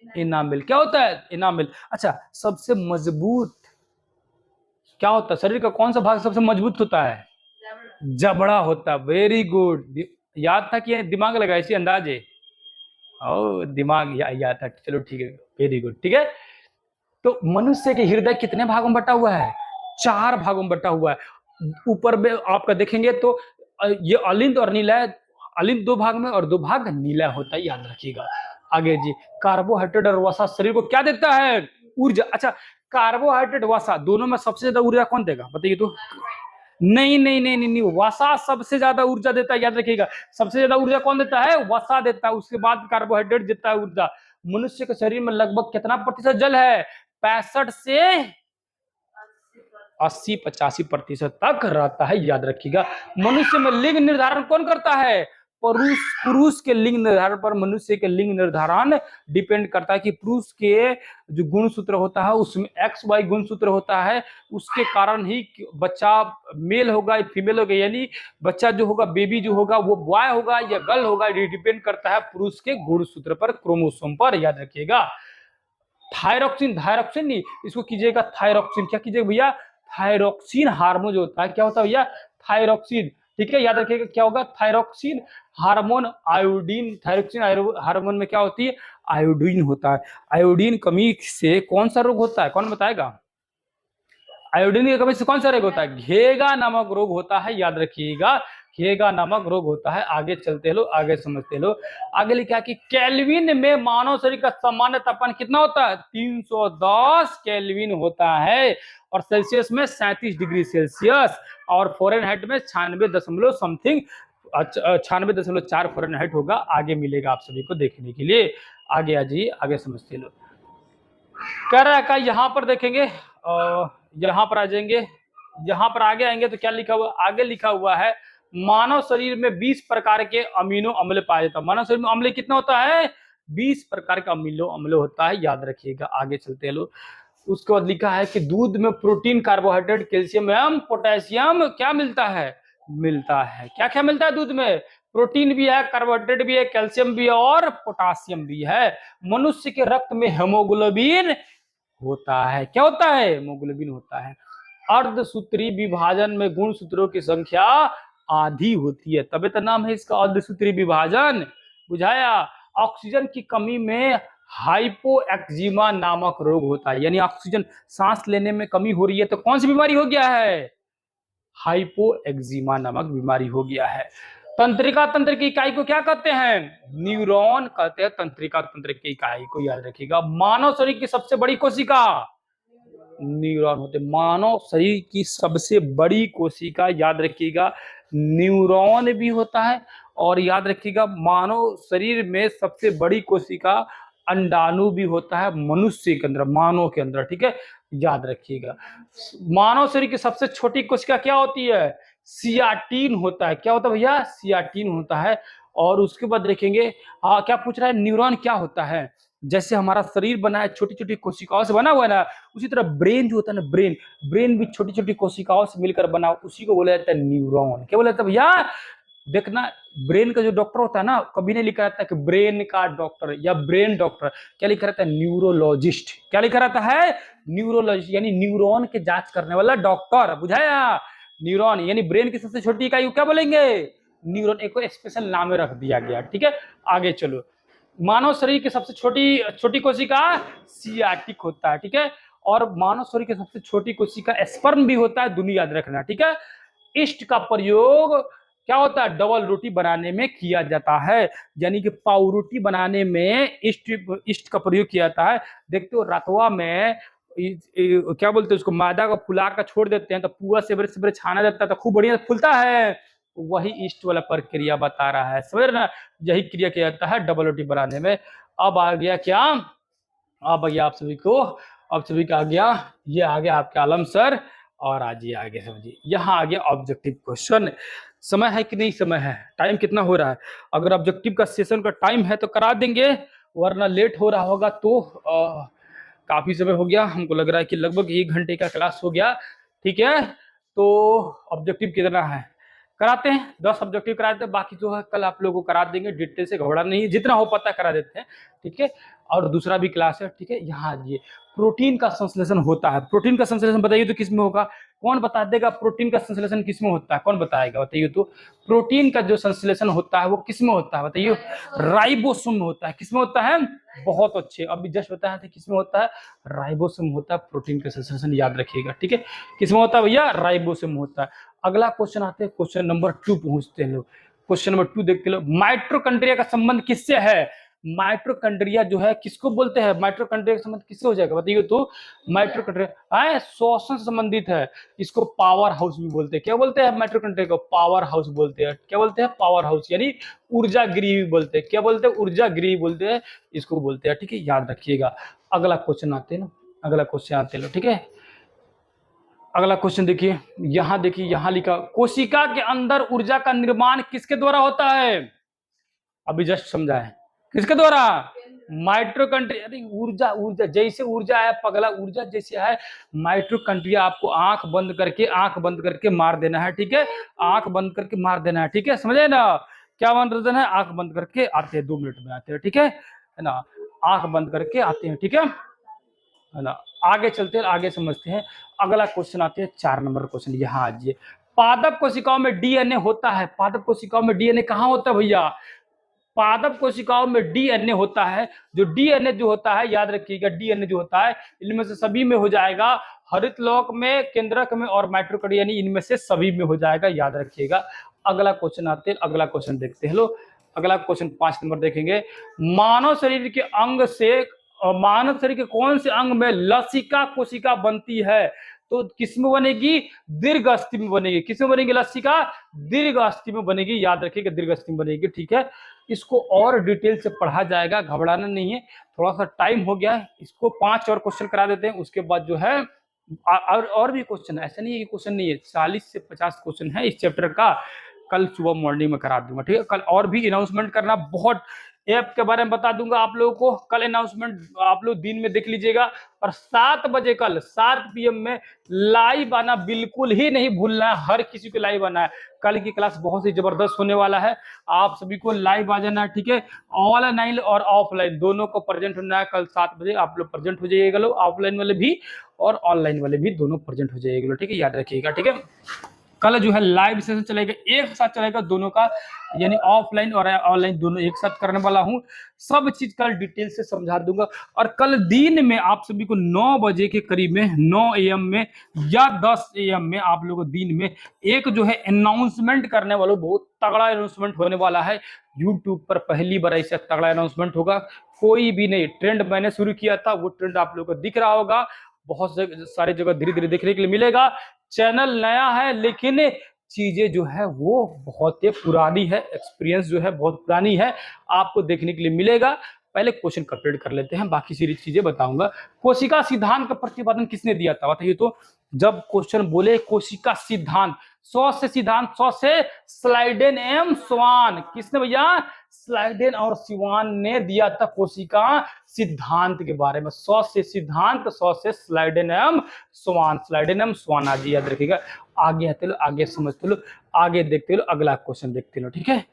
[SPEAKER 1] इनामिल, क्या होता है, इनामिल। अच्छा, सबसे मजबूत क्या होता है, शरीर का कौन सा भाग सबसे मजबूत होता है, जबड़ा होता है। वेरी गुड, याद था कि दिमाग लगा, इसी अंदाजे ओ दिमाग याद था, चलो ठीक है, वेरी गुड, ठीक है। तो मनुष्य के हृदय कितने भागों में बटा हुआ है, 4 भागों में बटा हुआ है। ऊपर में आपका देखेंगे तो ये अलिंद और नीला, अलिंद 2 भाग में और 2 भाग नीला होता है, याद रखिएगा। आगे जी, कार्बोहाइड्रेट और वसा शरीर को क्या देता है, ऊर्जा। अच्छा, कार्बोहाइड्रेट वसा दोनों में सबसे ज्यादा ऊर्जा कौन देगा, बताइए तो। नहीं नहीं नहीं नहीं नहीं, वसा सबसे ज्यादा ऊर्जा देता है, याद रखिएगा। सबसे ज्यादा ऊर्जा कौन देता है, वसा देता है, उसके बाद कार्बोहाइड्रेट देता है ऊर्जा। मनुष्य के शरीर में लगभग कितना प्रतिशत जल है, 65 से 80-85% तक रहता है, याद रखिएगा। मनुष्य में लिंग निर्धारण कौन करता है, पुरुष के लिंग निर्धारण पर मनुष्य के लिंग निर्धारण डिपेंड करता है कि पुरुष के जो गुणसूत्र होता है उसमें XY गुणसूत्र होता है, उसके कारण ही बच्चा मेल होगा या फीमेल होगा, यानी बच्चा जो होगा, बेबी जो होगा वो बॉय होगा या गर्ल होगा, ये डिपेंड करता है पुरुष के गुणसूत्र पर, क्रोमोसोम पर, याद रखिएगा। थायरोक्सिन, थायरोक्सिन नहीं, इसको कीजिएगा थायरोक्सिन। क्या कीजिएगा भैया, थायरोक्सिन हार्मोन जो होता है, क्या होता है भैया, थायरोक्सिन, ठीक है, याद रखिएगा क्या होगा, thyroxine hormone. Iodine, thyroxine hormone में क्या होती है, आयोडीन होता है। आयोडीन कमी से कौन सा रोग होता है, कौन बताएगा, आयोडीन की कमी से कौन सा रोग होता है, घेगा नामक रोग होता है, याद रखिएगा, घेगा नामक रोग होता है। आगे चलते लो, आगे समझते लो। आगे लिखा कि केल्विन में मानव शरीर का सामान्य तापमान कितना होता है, 310 केल्विन होता है, और सेल्सियस में 37 डिग्री सेल्सियस, और फ़ारेनहाइट में 96 दशमलव समथिंग, 96.4 फ़ारेनहाइट होगा। आगे मिलेगा आप सभी को देखने के लिए। आगे आ जाइए, आगे समझते लो। कह रहा है का यहाँ पर देखेंगे, यहाँ पर आ जाएंगे, यहाँ पर आगे आएंगे तो क्या लिखा हुआ, आगे लिखा हुआ है मानव शरीर में 20 प्रकार के अमीनो अम्ल पाया जाता है। मानव शरीर में अम्ल कितना होता है, 20 प्रकार का अमीनो अम्ल होता है, याद रखिएगा। आगे चलते हैं लोग। उसके बाद लिखा है कि दूध में प्रोटीन, कार्बोहाइड्रेट, कैल्शियम एवं पोटेशियम क्या मिलता है, मिलता है। क्या क्या मिलता है दूध में, प्रोटीन भी है, कार्बोहाइड्रेट भी है, कैल्शियम भी है और पोटासियम भी है। मनुष्य के रक्त में हेमोग्लोबिन होता है, क्या होता है, हेमोग्लोबिन होता है। अर्धसूत्री विभाजन में गुणसूत्रों की संख्या आधी होती है, तभी तो नाम है इसका अर्धसूत्री विभाजन, बुझाया। ऑक्सीजन की कमी में हाइपोएक्जिमा नामक रोग होता है, यानी ऑक्सीजन सांस लेने में कमी हो रही है तो कौन सी बीमारी हो गया है, हाइपोएक्जिमा नामक बीमारी हो गया है। तंत्रिका तंत्र की इकाई को क्या कहते हैं, न्यूरॉन कहते हैं, तंत्रिका तंत्र की इकाई को, याद रखिएगा। मानव शरीर की सबसे बड़ी कोशिका न्यूरॉन होते हैं। मानव शरीर की सबसे बड़ी कोशिका, याद रखिएगा, न्यूरॉन भी होता है। और याद रखिएगा, मानव शरीर में सबसे बड़ी कोशिका अंडाणु भी होता है मनुष्य के अंदर, मानव के अंदर, ठीक है, याद रखिएगा। मानव शरीर की सबसे छोटी कोशिका क्या होती है? सियाटिन होता है। क्या होता है भैया? सियाटिन होता है। और उसके बाद देखेंगे, क्या पूछ रहा है, न्यूरॉन क्या होता है? जैसे हमारा शरीर बना है छोटी छोटी कोशिकाओं से बना हुआ है ना, उसी तरह ब्रेन जो होता है ना, ब्रेन भी छोटी छोटी कोशिकाओं से मिलकर बना, उसी को बोला जाता है न्यूरॉन। क्या बोला जाता है भैया? देखना, ब्रेन का जो डॉक्टर होता है ना, कभी नहीं लिखा रहता है कि ब्रेन का डॉक्टर या ब्रेन डॉक्टर, क्या लिखा रहता है? न्यूरोलॉजिस्ट। क्या लिखा रहता है? न्यूरोलॉजिस्ट, यानी न्यूरॉन के जांच करने वाला डॉक्टर। बुझाया? न्यूरॉन यानी ब्रेन की सबसे छोटी इकाई को क्या बोलेंगे? न्यूरॉन। एक स्पेशल नाम रख दिया गया, ठीक है। आगे चलो, मानव शरीर की सबसे छोटी छोटी कोशिका सियाटिक होता है, ठीक है। और मानव शरीर की सबसे छोटी कोशिका स्पर्म भी होता है, दोनों याद रखना, ठीक है। ईस्ट का प्रयोग क्या होता है? डबल रोटी बनाने में किया जाता है, यानी कि पावरोटी बनाने में ईस्ट का प्रयोग किया जाता है। देखते हो रतवा में क्या बोलते हैं उसको, मैदा का फुला कर छोड़ देते हैं तो पुआ सेवरे सेवरे छाना जाता है तो खूब बढ़िया फूलता है। वही ईस्ट वाला प्रक्रिया बता रहा है, समझ रहे ना? यही क्रिया किया जाता है डबल रोटी बनाने में। अब आ गया क्या? अब आ गया आप सभी को, अब सभी का आ गया, ये आ गया आपके आलम सर। और आज ये आगे समझिए, यहाँ आ गया ऑब्जेक्टिव क्वेश्चन। समय है कि नहीं? समय है। टाइम कितना हो रहा है? अगर ऑब्जेक्टिव का सेशन का टाइम है तो करा देंगे, वरना लेट हो रहा होगा तो काफी समय हो गया, हमको लग रहा है कि लगभग 1 घंटे का क्लास हो गया, ठीक है। तो ऑब्जेक्टिव कितना है कराते हैं? 10 ऑब्जेक्टिव कराते हैं, बाकी जो है कल आप लोगों को करा देंगे, डिटेल से घबरा नहीं, जितना हो पाता करा देते हैं, ठीक है। और दूसरा भी क्लास है, ठीक है। यहाँ ये प्रोटीन का संश्लेषण होता है। प्रोटीन का संश्लेषण बताइए तो किसमें होगा? कौन बता देगा प्रोटीन का संश्लेषण किसमें होता है? कौन बताएगा बताइए तो? प्रोटीन का जो संश्लेषण होता है वो किसमें होता है बताइए? राइबोसोम में होता है। किसमें होता है? बहुत अच्छे, अभी जस्ट बताया था किसमें होता है? राइबोसोम होता है प्रोटीन का संश्लेषण, याद रखिएगा, ठीक है। किसमें होता है भैया? राइबोसोम होता है। अगला क्वेश्चन आते हैं, क्वेश्चन नंबर 2 पहुंचते हैं लोग। क्वेश्चन नंबर 2 देखते लो, माइटोकॉन्ड्रिया का संबंध किससे है? माइटोकॉन्ड्रिया जो है किसको बोलते हैं? माइटोकॉन्ड्रिया का संबंध किससे हो जाएगा बताइए तो? माइटोकॉन्ड्रिया श्वसन से संबंधित है, इसको पावर हाउस भी बोलते हैं। क्या बोलते हैं? माइटोकॉन्ड्रिया को पावर हाउस बोलते हैं। क्या बोलते हैं? पावर हाउस, यानी ऊर्जा गृह भी बोलते हैं। क्या बोलते हैं? ऊर्जा गृह बोलते हैं, इसको बोलते हैं, ठीक है, याद रखिएगा। अगला क्वेश्चन आते हैं ना, अगला क्वेश्चन आते हैं, ठीक है। अगला क्वेश्चन देखिए, यहां देखिए, यहां लिखा, कोशिका के अंदर ऊर्जा का निर्माण किसके द्वारा होता है? अभी जस्ट समझा है, किसके द्वारा? माइटोकॉन्ड्रिया। अरे ऊर्जा, ऊर्जा जैसे ऊर्जा है पगला, ऊर्जा जैसे है माइटोकॉन्ड्रिया। आपको आंख बंद करके मार देना है, ठीक है। आंख बंद करके मार देना है, ठीक है, समझे ना? क्या मान देना है? आंख बंद करके आते हैं, 2 मिनट में आते हैं, ठीक है ना? आंख बंद करके आते हैं, ठीक है ना? आगे चलते हैं, आगे समझते हैं। अगला क्वेश्चन आते हैं, 4 नंबर क्वेश्चन। यहाँ आइए, पादप कोशिकाओं में डीएनए होता है। पादप कोशिकाओं में डीएनए कहाँ होता है भैया? पादप कोशिकाओं में डीएनए होता है। जो डीएनए जो होता है, याद रखिएगा, डीएनए जो होता है इनमें से सभी में हो जाएगा, हरितलोक में, केंद्रक में और माइटोकॉन्ड्रिया, यानी इनमें से सभी में हो जाएगा, याद रखिएगा। अगला क्वेश्चन आते हैं, अगला क्वेश्चन देखते हैं। लो, अगला क्वेश्चन 5 नंबर देखेंगे, मानव शरीर के अंग से, मानव शरीर के कौन से अंग में लसिका कोशिका बनती है? तो किसमें बनेगी? दीर्घ अस्थि में बनेगी। किसमें बनेगी लसिका? दीर्घ अस्थि में बनेगी, याद रखिएगा, दीर्घ अस्थि में बनेगी, ठीक है। इसको और डिटेल से पढ़ा जाएगा, घबराना नहीं है, थोड़ा सा टाइम हो गया है, इसको 5 और क्वेश्चन करा देते हैं, उसके बाद जो है और भी क्वेश्चन है, ऐसा नहीं है कि क्वेश्चन नहीं है, 40 से 50 क्वेश्चन है इस चैप्टर का। कल सुबह मॉर्निंग में करा दूंगा, ठीक है। कल और भी अनाउंसमेंट करना, बहुत ऐप के बारे में बता दूंगा आप लोगों को। कल अनाउंसमेंट आप लोग दिन में देख लीजिएगा, और 7 बजे कल 7 PM में लाइव आना बिल्कुल ही नहीं भूलना है, हर किसी को लाइव आना है। कल की क्लास बहुत ही जबरदस्त होने वाला है, आप सभी को लाइव आ जाना है, ठीक है। ऑनलाइन और ऑफलाइन दोनों को प्रेजेंट होना है। कल 7 बजे आप लोग प्रेजेंट हो जाइएगा, लोग ऑफलाइन वाले भी और ऑनलाइन वाले भी दोनों प्रेजेंट हो जाइएगा, ठीक है, याद रखिएगा, ठीक है। कल जो है लाइव सेशन चलेगा, एक साथ चलेगा दोनों का, यानी ऑफलाइन और ऑनलाइन दोनों एक साथ करने वाला हूं। सब चीज कल डिटेल से समझा दूंगा। और कल दिन में आप सभी को 9 बजे के करीब में, 9 AM में या 10 AM में आप लोगों को दिन में एक जो है अनाउंसमेंट करने वाला, बहुत तगड़ा अनाउंसमेंट होने वाला है। यूट्यूब पर पहली बार ऐसा तगड़ा अनाउंसमेंट होगा, कोई भी नहीं। ट्रेंड मैंने शुरू किया था, वो ट्रेंड आप लोगों को दिख रहा होगा, बहुत सारी जगह धीरे धीरे देखने के लिए मिलेगा। चैनल नया है लेकिन चीजें जो है वो बहुत ही पुरानी है, एक्सपीरियंस जो है बहुत पुरानी है, आपको देखने के लिए मिलेगा। पहले क्वेश्चन कंप्लीट कर लेते हैं, बाकी सारी चीजें बताऊंगा। कोशिका सिद्धांत का प्रतिपादन किसने दिया था बताइए तो। जब क्वेश्चन बोले कोशिका सिद्धांत, 100 से सिद्धांत, 100 से स्लाइडेन एम स्वान, किसने भैया? स्लाइडेन और सिवान ने दिया था कोशिका सिद्धांत के बारे में। 100 से सिद्धांत, 100 से स्लाइडेन एम स्वान, स्लाइडेन एम स्वान आज याद रखिएगा। आगे आते लो, आगे समझते लो, आगे देखते लो, अगला क्वेश्चन देखते लो, ठीक है।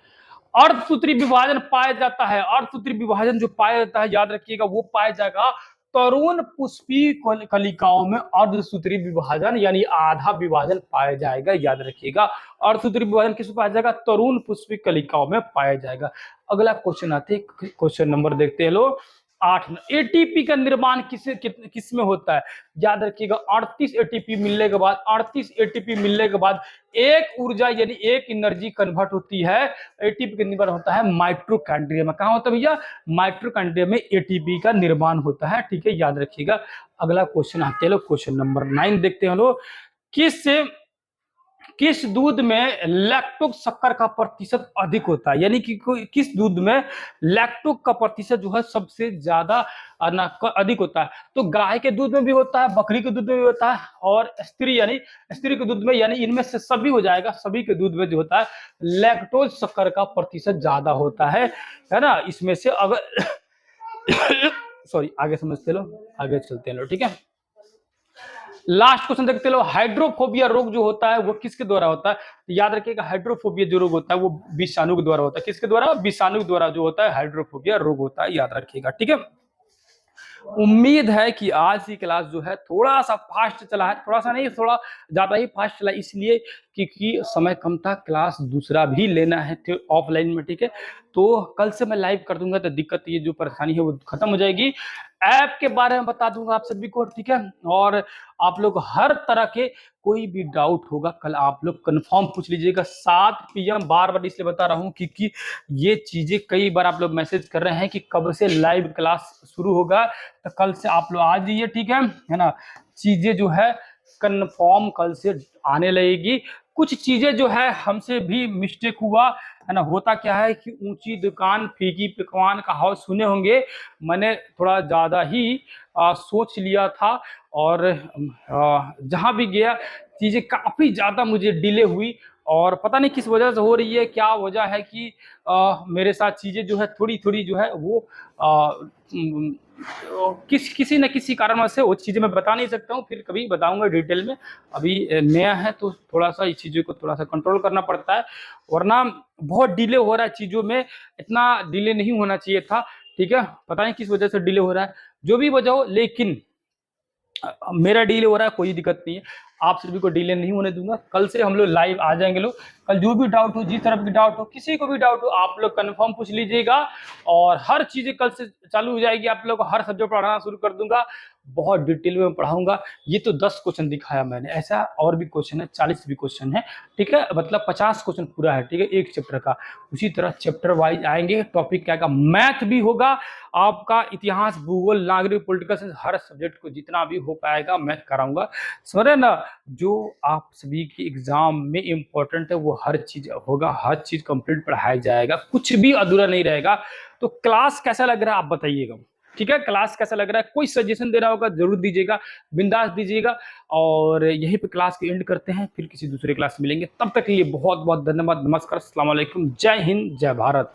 [SPEAKER 1] अर्धसूत्री विभाजन पाया जाता है, अर्धसूत्री विभाजन जो पाया जाता है याद रखिएगा वो पाया जाएगा तरुण पुष्पी कलिकाओं में अर्धसूत्री विभाजन यानी आधा विभाजन पाया जाएगा, याद रखिएगा। अर्धसूत्री विभाजन किस पाया जाएगा? तरुण पुष्पी कलिकाओं में पाया जाएगा। अगला क्वेश्चन आते हैं, क्वेश्चन नंबर देखते हैं लोग 8 में। एटीपी का निर्माण किस में होता है? याद रखिएगा 38 एटीपी मिलने के बाद, 38 एटीपी मिलने के बाद एक ऊर्जा यानी एक एनर्जी कन्वर्ट होती है, एटीपी का निर्माण होता है माइटोकॉन्ड्रिया में। कहां होता है भैया? माइटोकॉन्ड्रिया में एटीपी का निर्माण होता है, ठीक है, याद रखिएगा। अगला क्वेश्चन आते हैं लोग, क्वेश्चन नंबर 9 देखते हैं लोग। किस दूध में लैक्टोज शक्कर का प्रतिशत अधिक होता है? यानी कि किस दूध में लैक्टोज का प्रतिशत जो है सबसे ज्यादा अधिक होता है? तो गाय के दूध में भी होता है, बकरी के दूध में भी होता है, और स्त्री के दूध में, यानी इनमें से सभी हो जाएगा। सभी के दूध में जो होता है लैक्टोज शक्कर का प्रतिशत ज्यादा होता है ना। इसमें से अगर सॉरी, आगे समझते लो, आगे चलते लो, ठीक है। लास्ट क्वेश्चन देखते लो। हाइड्रोफोबिया रोग जो होता है वो किसके द्वारा होता है? याद रखिएगा हाइड्रोफोबिया जो रोग होता है वो विषाणु के द्वारा होता है। किसके द्वारा? विषाणु के द्वारा जो होता है हाइड्रोफोबिया रोग होता है, याद रखिएगा, ठीक है। उम्मीद है कि आज की क्लास जो है थोड़ा सा फास्ट चला है, थोड़ा सा नहीं, थोड़ा ज्यादा ही फास्ट चला, इसलिए क्योंकि समय कम था, क्लास दूसरा भी लेना है ऑफलाइन में, ठीक है। तो कल से मैं लाइव कर दूंगा, तो दिक्कत ये जो परेशानी है वो खत्म हो जाएगी। ऐप के बारे में बता दूंगा आप सभी को, ठीक है। और आप लोग हर तरह के कोई भी डाउट होगा कल आप लोग कंफर्म पूछ लीजिएगा। 7 PM बार बार इसलिए बता रहा हूँ क्योंकि ये चीजें कई बार आप लोग मैसेज कर रहे हैं कि कब से लाइव क्लास शुरू होगा, तो कल से आप लोग आ जाइए, ठीक है ना। चीजें जो है कंफर्म कल से आने लगेगी। कुछ चीजें जो है हमसे भी मिस्टेक हुआ है ना। होता क्या है कि ऊंची दुकान फीकी पकवान का हाउस सुने होंगे, मैंने थोड़ा ज्यादा ही सोच लिया था, और जहां भी गया चीजें काफी ज्यादा मुझे डिले हुई, और पता नहीं किस वजह से हो रही है, क्या वजह है कि मेरे साथ चीजें जो है थोड़ी थोड़ी जो है वो किसी न किसी कारण से वो चीजें मैं बता नहीं सकता हूँ, फिर कभी बताऊंगा डिटेल में। अभी नया है तो थोड़ा सा इस चीजों को थोड़ा सा कंट्रोल करना पड़ता है, वरना बहुत डिले हो रहा है चीजों में। इतना डिले नहीं होना चाहिए था, ठीक है। पता नहीं किस वजह से डिले हो रहा है, जो भी वजह हो, लेकिन मेरा डिले हो रहा है, कोई दिक्कत नहीं है, आप सभी को डिले नहीं होने दूंगा। कल से हम लोग लाइव आ जाएंगे लोग। कल जो भी डाउट हो, जिस तरफ की डाउट हो, किसी को भी डाउट हो, आप लोग कंफर्म पूछ लीजिएगा, और हर चीजें कल से चालू हो जाएगी। आप लोग को हर सब्जेक्ट पढ़ाना शुरू कर दूंगा, बहुत डिटेल में पढ़ाऊंगा। ये तो 10 क्वेश्चन दिखाया मैंने, ऐसा और भी क्वेश्चन है, 40 भी क्वेश्चन है, ठीक है। मतलब 50 क्वेश्चन पूरा है, ठीक है, एक चैप्टर का। उसी तरह चैप्टर वाइज आएंगे, टॉपिक क्या का मैथ भी होगा, आपका इतिहास, भूगोल, नागरिक, पॉलिटिकल साइंस, हर सब्जेक्ट को जितना भी हो पाएगा मैथ कराऊंगा, समझे ना। जो आप सभी की एग्जाम में इंपॉर्टेंट है वो हर चीज होगा, हर चीज कंप्लीट पढ़ाया जाएगा, कुछ भी अधूरा नहीं रहेगा। तो क्लास कैसा लग रहा है आप बताइएगा, ठीक है। क्लास कैसा लग रहा है, कोई सजेशन देना होगा जरूर दीजिएगा, बिंदास दीजिएगा। और यहीं पे क्लास को एंड करते हैं, फिर किसी दूसरे क्लास में मिलेंगे, तब तक के लिए बहुत बहुत धन्यवाद। नमस्कार, अस्सलाम वालेकुम, जय हिंद, जय भारत।